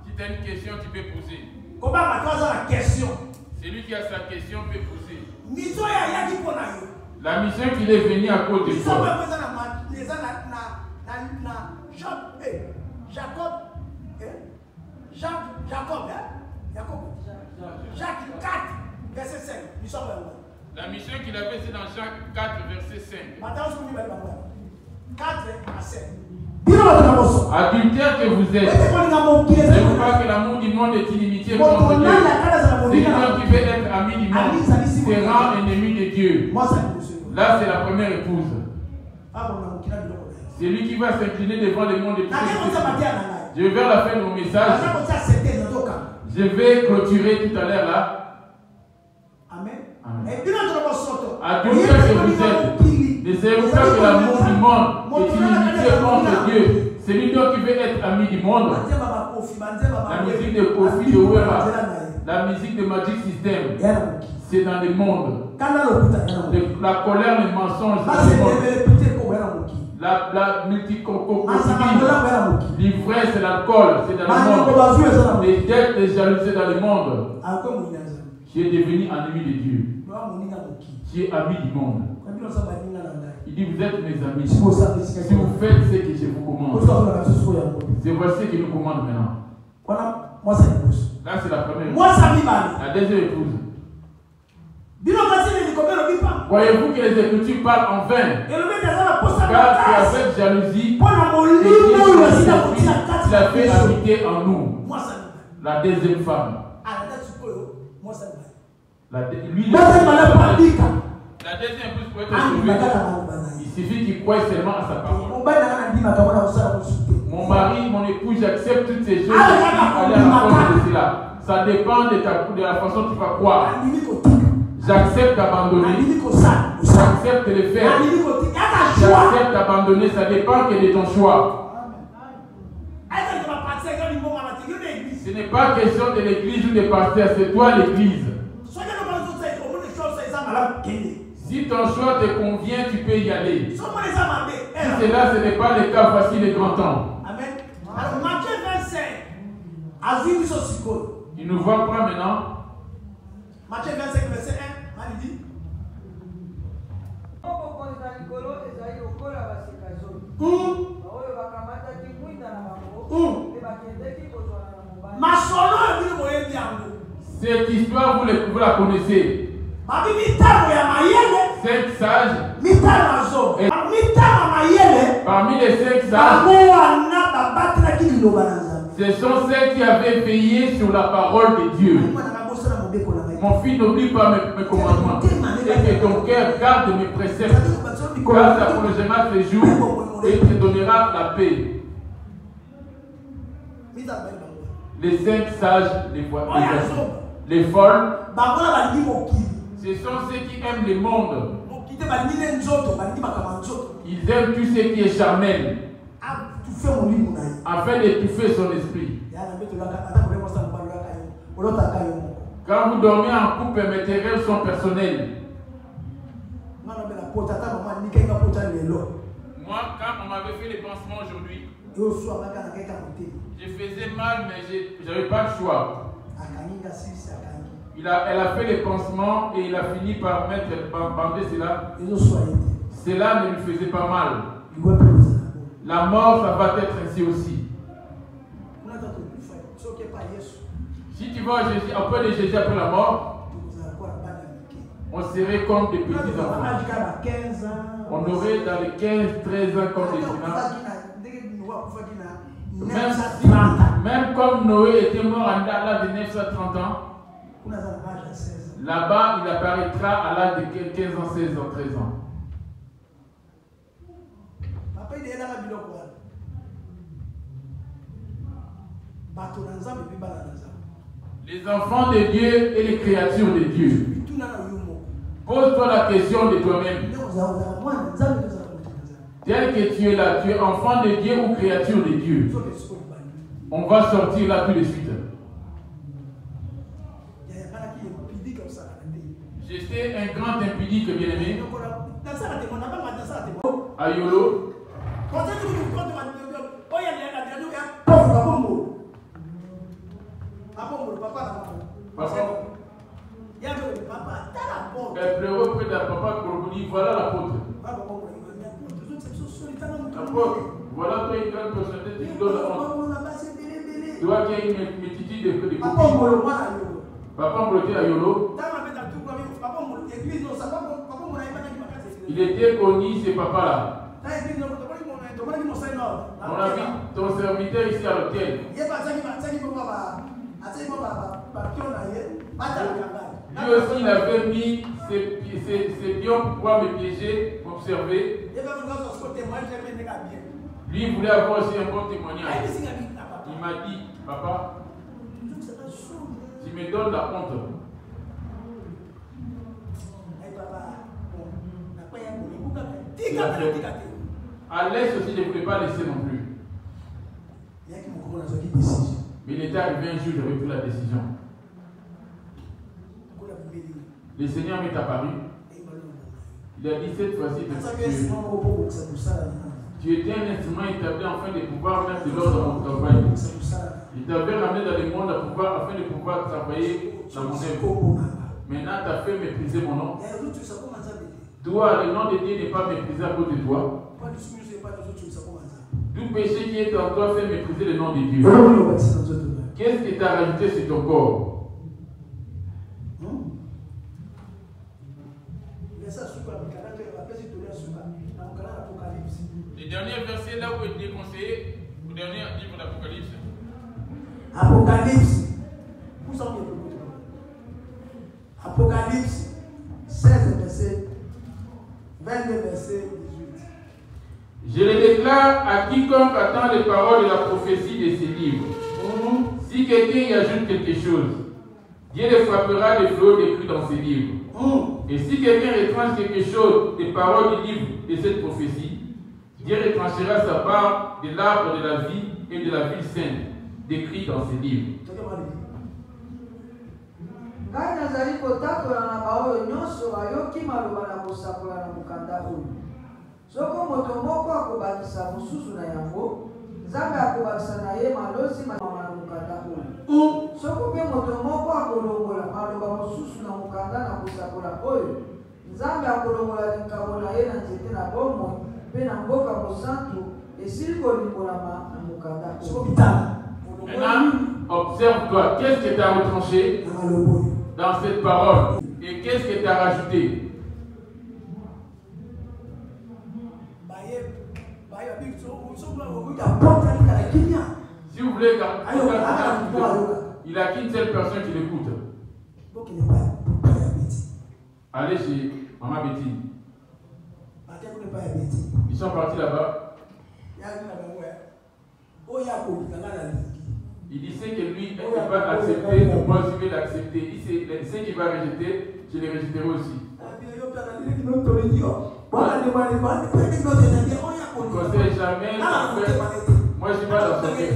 [SPEAKER 6] Si tu as une question, tu peux poser. Celui qui a sa question peut poser. La mission qu'il est venu à cause de toi.
[SPEAKER 2] Jacques 4, verset 5.
[SPEAKER 6] La mission qu'il avait, c'est dans Jacques 4, verset 5.
[SPEAKER 2] 4 à 5.
[SPEAKER 6] Adultère que vous êtes, ne vous pas que l'amour du monde est inimitié contre Dieu. Celui qui veut être ami du monde sera ennemi de Dieu. Là, c'est la première épouse. C'est lui qui va s'incliner devant le monde de tous. Je vais vers la fin de mon message. Je vais clôturer tout à l'heure là. Amen. Adultère que vous êtes, ne savez-vous pas que l'amour du monde est inimitié contre Dieu? Celui qui veut être ami du monde. La musique de Kofi de Wera, la musique de Magic System, c'est dans le monde. La colère, les mensonges, c'est dans le monde. La multicococophobie, l'ivresse, c'est l'alcool, c'est dans le monde. Les dettes, les jalousies, c'est dans le monde. Qui est devenu ennemi de Dieu. Qui est ami du monde. Il dit, vous êtes mes amis. Si vous faites ce que je vous commande. C'est voici ce qu'il nous commande maintenant. Là, c'est la première épouse. La deuxième épouse. Voyez-vous que les Écritures parlent en vain? Car c'est avec jalousie que il a fait habiter en nous la deuxième femme. La deuxième épouse pour être sauvée, il suffit qu'il croie seulement à sa parole. Mon mari, mon époux, j'accepte toutes ces choses. Aller à la cause de cela. Ça dépend de la façon dont tu vas croire. J'accepte d'abandonner. J'accepte de le faire. J'accepte d'abandonner. Ça dépend que de ton choix. Ce n'est pas question de l'église ou des pasteurs, c'est toi l'église. Si ton choix te convient, tu peux y aller. Si cela, ce n'est pas le cas, voici les grands temps.
[SPEAKER 2] Amen. Alors, Matthieu 25.
[SPEAKER 6] Il nous voit pas maintenant.
[SPEAKER 2] Matthieu 25, verset 1. Malidi.
[SPEAKER 6] Cette histoire, vous la connaissez. Cinq sages. Parmi les 5 sages, ce sont ceux qui avaient veillé sur la parole de Dieu. Mon fils, n'oublie pas mes commandements. Et que ton cœur garde mes préceptes. Car ça prolongera tes jours et te donnera la paix. Les 5 sages, les folles, ce sont ceux qui aiment le monde. Ils aiment tout ce qui est charnel, afin d'étouffer son esprit. Quand vous dormez en couple, mes terreurs sont personnelles. Moi, quand on m'avait fait les pansements aujourd'hui, je faisais mal, mais je n'avais pas le choix. Elle a fait les pansements et il a fini par bander cela. Cela ne lui faisait pas mal. La mort, ça va être ainsi aussi. Si tu vas après de Jésus, après la mort, on serait comme des petits enfants. On aurait dans les 15-13 ans comme des enfants. Même comme Noé était mort à l'âge de 930 ans, là-bas, il apparaîtra à l'âge de 15 ans, 16 ans, 13 ans. Les enfants de Dieu et les créatures de Dieu. Pose-toi la question de toi-même. Tel que tu es là, tu es enfant de Dieu ou créature de Dieu. On va sortir là tout de suite. J'étais un grand impudique, bien-aimé. À Yolo. Elle pleurait auprès d'un papa pour lui dire voilà la porte. Voilà toi une grande personnalité, tu me donnes la honte. Toi qui as une multitude de copines. Papa bloqué à Yolo. Il était connu ce papa-là. On a vu ton serviteur ici à l'hôtel. Lui aussi, il avait mis ses pions pour pouvoir me piéger, m'observer. Lui, il voulait avoir aussi un bon témoignage. Il m'a dit, papa, tu me donnes la honte. À l'est aussi, je ne voulais pas laisser non plus. Mais il était arrivé un jour, j'avais pris la décision. Le Seigneur m'est apparu. Il a dit cette fois-ci, tu étais un instrument établi afin de pouvoir mettre de l'ordre dans mon travail. Il t'avait ramené dans le monde afin de pouvoir travailler dans mon œuvre. Maintenant, tu as fait mépriser mon nom. Toi, le nom de Dieu n'est pas méprisé à cause de toi. Tout péché qui est en toi fait mépriser le nom de Dieu. Qu'est-ce que tu as rajouté sur ton corps? dernier livre d'Apocalypse.
[SPEAKER 2] Apocalypse. Où sont les Apocalypse 16 verset 22 verset 18.
[SPEAKER 6] Je le déclare à quiconque attend les paroles de la prophétie de ces livres. Si quelqu'un y ajoute quelque chose, Dieu le frappera des flots décrits dans ces livres. Et si quelqu'un retranche quelque chose des paroles du livre de cette prophétie, Dieu retranchera sa part de l'arbre de la vie et de la ville sainte, décrit dans ces livres.
[SPEAKER 4] Ngai nazali kotakola na baoyo nyonso bayoki maloba na kosakola na mokanda oyo. Soko moto moko akobakisa mosusu na yango, Nzambe akobakisa na ye malosi mama na mokanda oyo. Soko mpe moto moko akolongola maloba mosusu na mokanda na kosakola oyo, Nzambe akolongola likambo na ye na nzete na bomoi mpe na mboka mosantu esili kolingolama na mokanda oyo.
[SPEAKER 6] Maintenant, observe-toi, qu'est-ce que tu as retranché dans cette parole et qu'est-ce que tu as rajouté? Si vous voulez, il a qu'une seule personne qui l'écoute. Allez chez Maman Betty. Ils sont partis là-bas. Il disait que lui, il va accepter, moi je vais l'accepter. Il sait qu'il va rejeter, je le rejetterai aussi. On ne conseille jamais. Moi je ne suis pas dans son cœur.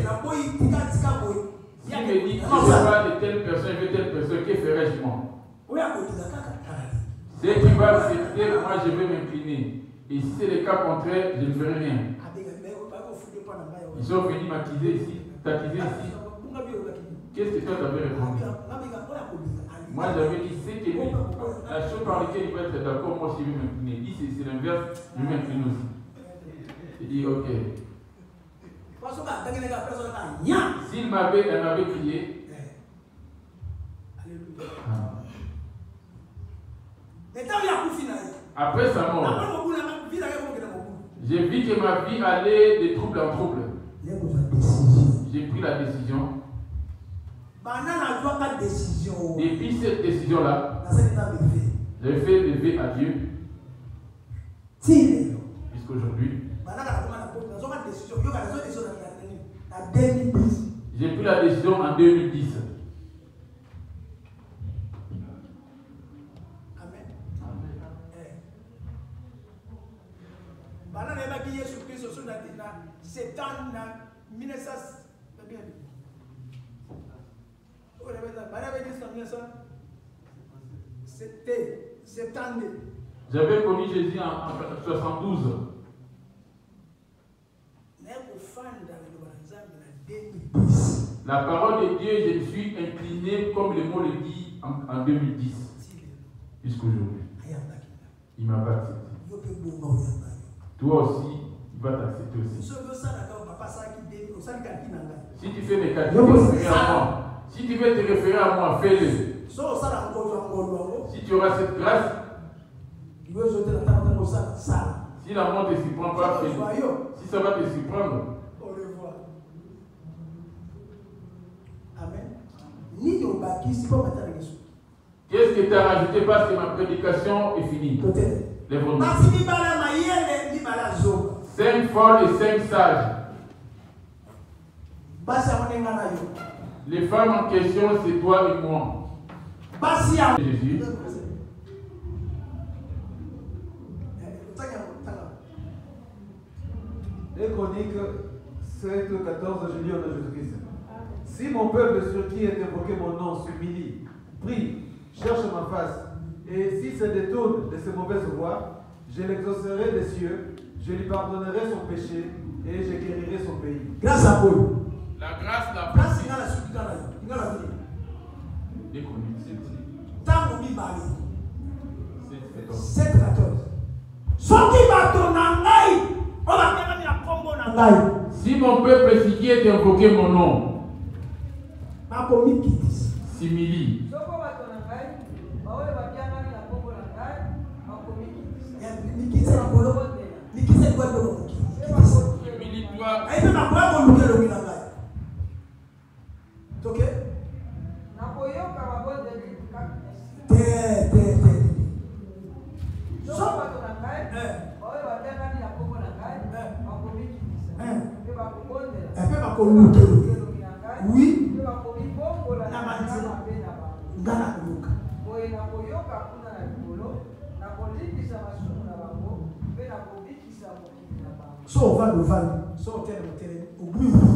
[SPEAKER 6] S'il me dit que je ne veux pas de telle personne, je veux telle personne, que ferais-je moi? C'est qu'il va accepter, moi je vais m'incliner. Et si c'est le cas contraire, je ne ferai rien. Ils sont venus m'accuser ici, t'accuser ici. Qu'est-ce que toi t'avais répondu? Moi j'avais dit, c'est que lui, la chose par laquelle il va être d'accord, moi je vais m'incliner. Il dit, c'est l'inverse, je vais m'incliner aussi. Il dit, ok. S'il m'avait crié, après sa mort, j'ai vu que ma vie allait de trouble en trouble. J'ai pris la décision. Depuis cette décision-là, j'ai fait lever à Dieu. Jusqu'aujourd'hui, j'ai pris la décision en 2010. J'avais connu Jésus en 72. La parole de Dieu, je me suis incliné comme le mot le dit en 2010. Jusqu'aujourd'hui. Il m'a pas accepté. Toi aussi, il va t'accepter aussi. Si tu fais mes calculs, si tu veux te référer à moi, fais-le. Si tu auras cette grâce, si la mort ne te surprend pas, fais-le. Si ça va te surprendre, qu'est-ce que tu as rajouté parce que ma prédication est finie? Les 5 folles et 5 sages. Les femmes en question, c'est toi et moi. Jésus.
[SPEAKER 5] Les Chroniques 7, 14, je lis au nom de Jésus-Christ. Si mon peuple sur qui est invoqué mon nom s'humilie, prie, cherche ma face, et s'il se détourne de ses mauvaises voies, je l'exaucerai des cieux, je lui pardonnerai son péché et je guérirai son pays.
[SPEAKER 2] Grâce à Paul.
[SPEAKER 6] La grâce, la
[SPEAKER 2] grâce,
[SPEAKER 6] si mon peuple qui est invoqué mon nom s'humilie, vas.
[SPEAKER 2] Ok? Oui.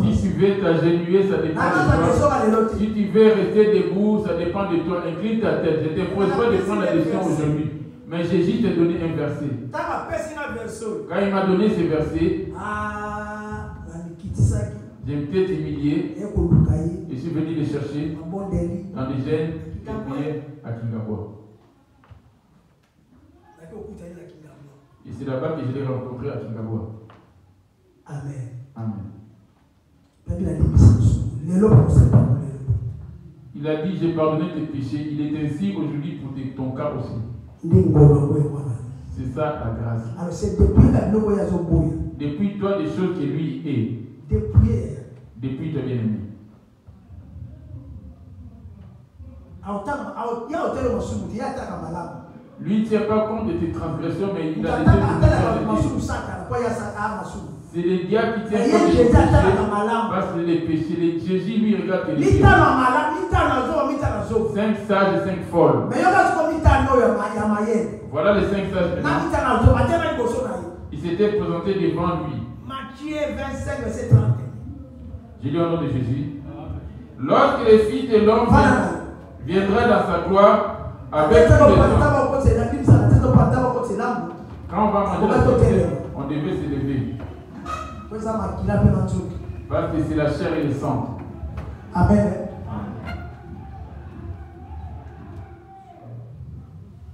[SPEAKER 6] Si tu veux t'agenouiller, ça dépend de toi. Si tu veux rester debout, ça dépend de toi. Incline ta tête. Je ne te pose pas de prendre la décision aujourd'hui. Mais Jésus t'a donné un verset. Quand il m'a donné ce verset, j'ai peut-être humilié. Je suis venu les chercher dans des gènes et prières à Kingapore. Et c'est là-bas que je l'ai rencontré à Kingapore.
[SPEAKER 2] Amen.
[SPEAKER 6] Amen. Il a dit, j'ai pardonné tes péchés. Il est ainsi aujourd'hui pour ton cas aussi. C'est ça la grâce.
[SPEAKER 2] Alors c'est depuis
[SPEAKER 6] depuis toi des choses que lui est. Depuis toi bien-aimé. Lui ne tient pas compte de tes transgressions, mais il a des c'est les diables qui tiennent compte de tes péchés. Parce que les péchés, Jésus lui regarde que les péchés. 5 sages et 5 folles. Voilà les 5 sages. Il s'était présenté devant lui.
[SPEAKER 2] Matthieu 25, verset 31.
[SPEAKER 6] Je lis au nom de Jésus. Lorsque le Fils de l'homme viendra dans sa gloire avec tous les hommes. Quand on va manger la terre, on devait se lever. Parce que c'est la chair et le sang.
[SPEAKER 2] Amen.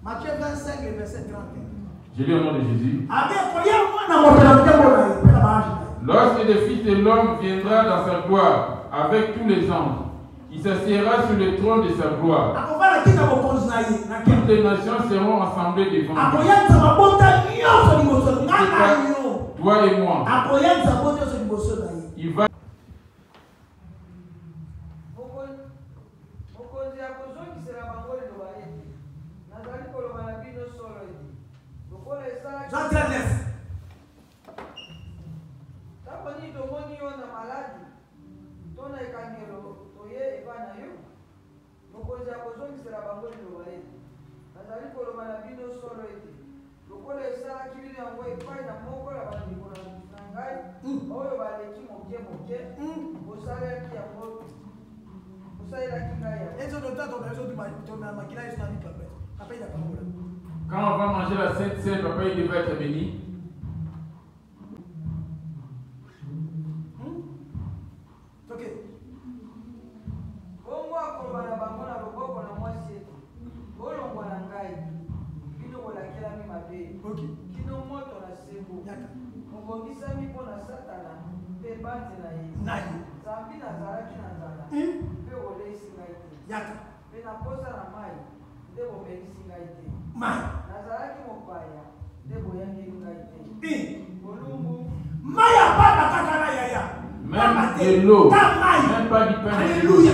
[SPEAKER 2] Matthieu 25, verset 31.
[SPEAKER 6] Je lis au nom de Jésus. Lorsque le Fils de l'homme viendra dans sa gloire avec tous les anges, il s'assiera sur le trône de sa gloire. Toutes les nations seront assemblées devant lui. Toi et moi. Il va.
[SPEAKER 2] Jean 39.
[SPEAKER 6] Quand on va manger la Sainte Seine, papa il devait être béni.
[SPEAKER 2] Ok.
[SPEAKER 6] Même de l'eau, même pas du pain.
[SPEAKER 2] Alléluia.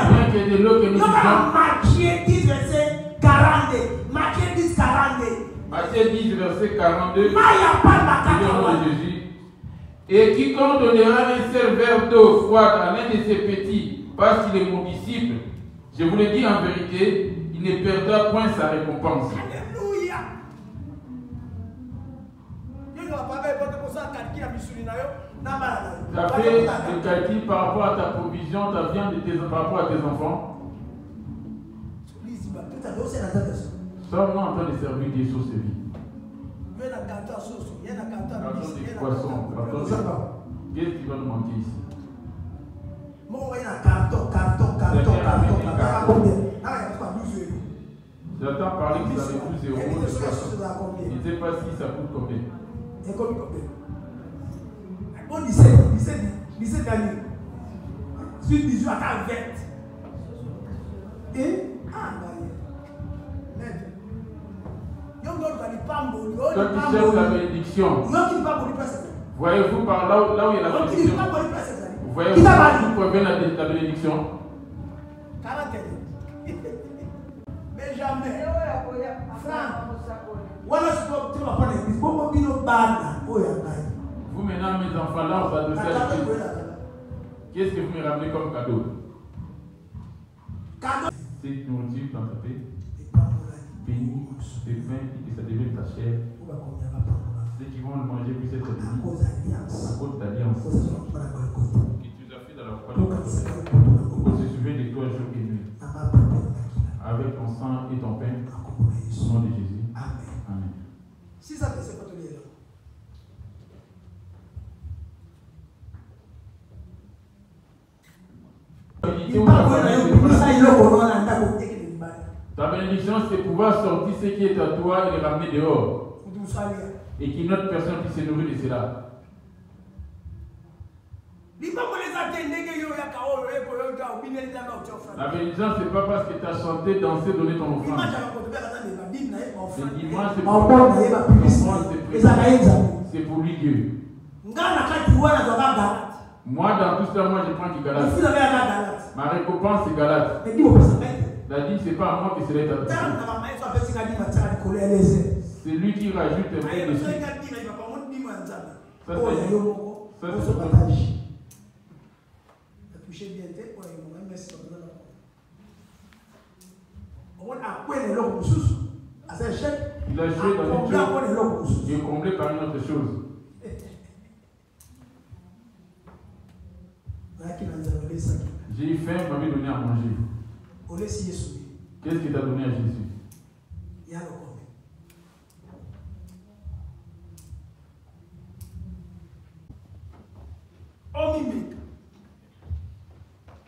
[SPEAKER 6] Rien que de l'eau que nous buvons.
[SPEAKER 2] Matthieu 10, verset 42. Matthieu 10, 42.
[SPEAKER 6] Matthieu 10, verset 42. De Jésus. Et quiconque donnera un seul verre d'eau froide à l'un de ses petits, parce qu'il est mon disciple, je vous le dis en vérité, il ne perdra point sa récompense.
[SPEAKER 2] Alléluia.
[SPEAKER 6] Tu as fait des calculs par rapport à ta provision, ta viande, par rapport à tes enfants. Sommes-nous en train de servir des sources de vie? Carton des poissons, qu'est-ce qui va nous manquer ici? J'entends parler que ça coûte 12 euros de poisson. Je ne sais pas si ça coûte combien.
[SPEAKER 2] Bon, 17 années. Sur 18 à 20. Et
[SPEAKER 6] toi qui cherches la bénédiction, Voyez-vous par là où il y a la bénédiction? Voyez-vous d'où provient la bénédiction?
[SPEAKER 2] Mais jamais.
[SPEAKER 6] Vous maintenant, mes enfants, là, vous adossez à l'église. Qu'est-ce que vous me ramenez comme cadeau? C'est nourriture dans ta paix. Béni, c'est pain et ça devient ta chair. Ceux qui vont le manger puissent être bénis à cause d'alliance que tu as fait dans la foi. On se souvient de toi jour et nuit. Avec ton sang et ton pain, au nom de Jésus. Amen.
[SPEAKER 2] Si ça ne s'est pas donné là.
[SPEAKER 6] Ta bénédiction, c'est pouvoir sortir ce qui est à toi et le ramener dehors. Et qu'une autre personne puisse se nourrir de cela. La bénédiction, c'est pas parce que tu as chanté, dansé, donné ton offrande. Le dimanche, c'est pour lui Dieu. Moi, dans tout ça, moi, je prends du Galate. Ma récompense, c'est Galate. La dîme, c'est pas à moi que c'est l'État. C'est lui qui rajoute un peu dessus. Ça, il a joué dans une chose et comblé par une autre chose. J'ai eu faim, il m'avait donné à manger. Qu'est-ce qu'il t'a donné à Jésus?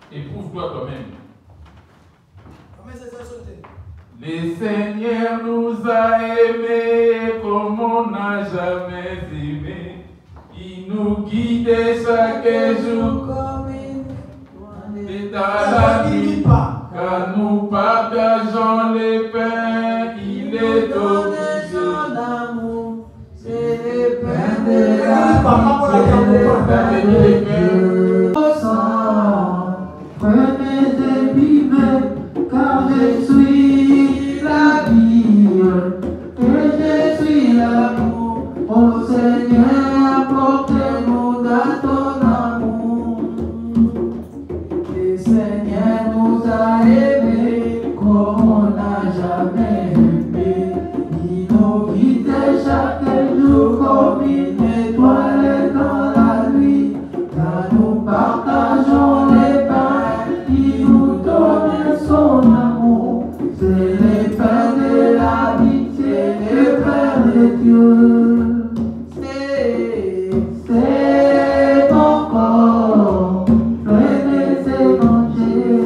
[SPEAKER 6] Éprouve-toi toi-même. Le Seigneur nous a aimés comme on n'a jamais aimé. Il nous guide chaque jour dans la nuit. Car nous partageons les pains, il est d'origine d'amour. C'est les pains de la vie. Prenez des bibes, car je suis la vie et je suis l'amour. Oh Seigneur, portez-nous dans ton amour. Le Seigneur nous a aimés comme on n'a jamais aimé. Il nous guide chaque jour comme une étoile dans la nuit. Car nous partageons les pains, il nous donne son amour. C'est les pains de l'amitié, les pains de Dieu. C'est ton corps, prenez et mangez.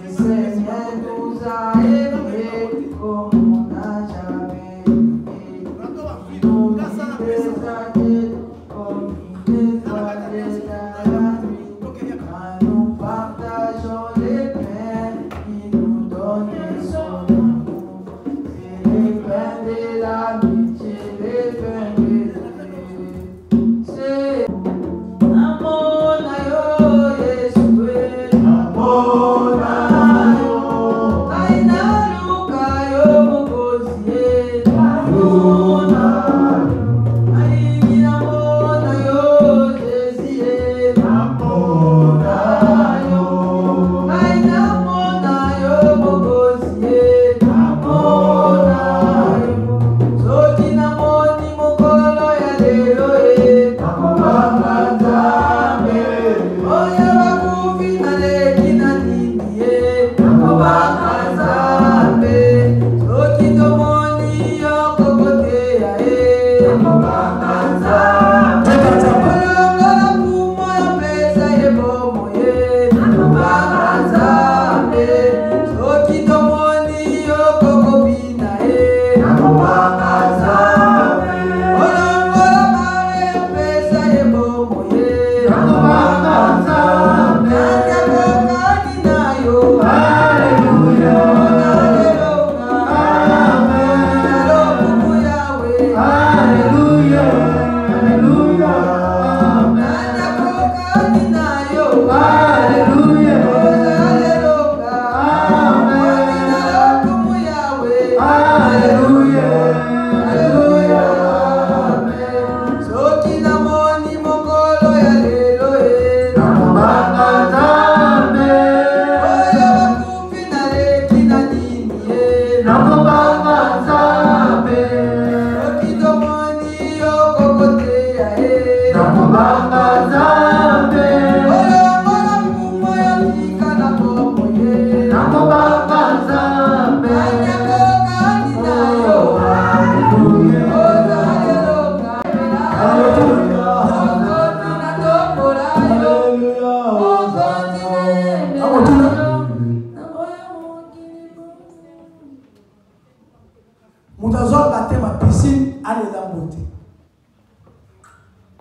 [SPEAKER 6] Le Seigneur nous a aimés comme on n'a jamais aimé. Il nous guide comme une étoile de la nuit. Quand nous partageons les pains, il nous donne son amour. C'est les pains de l'amitié, les pains de Dieu. C'est amour na yo Yeshua, amour na yo. Aina luka yo mokozie, amour na yo. Aina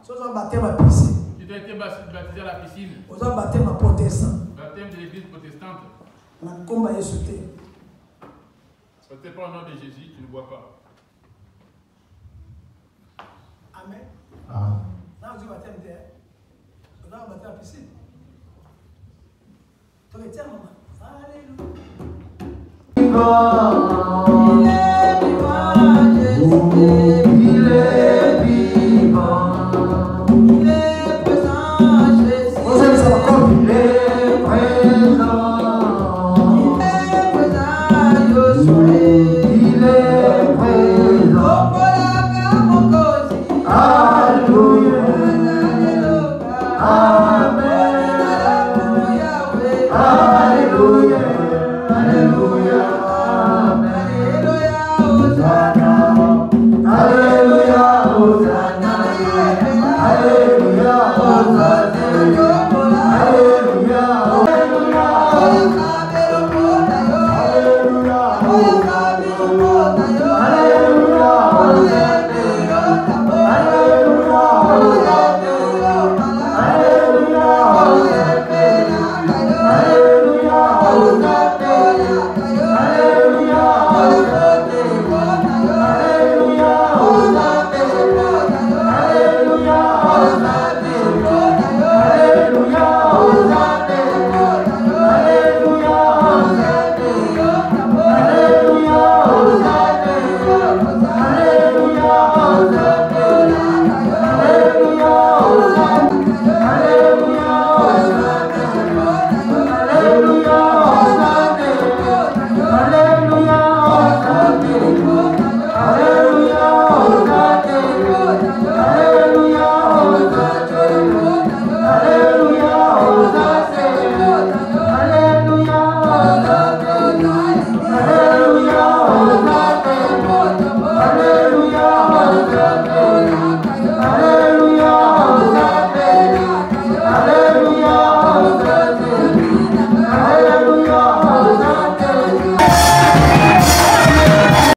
[SPEAKER 6] Tu as été baptisé à la piscine.
[SPEAKER 2] Baptême protestant.
[SPEAKER 6] Baptême de l'église protestante. Ce n'est pas au nom de Jésus, tu ne bois pas.
[SPEAKER 2] Amen.
[SPEAKER 1] Ah.
[SPEAKER 2] Là, tu baptême de baptême à la piscine. Tu retiens, maman. Alléluia.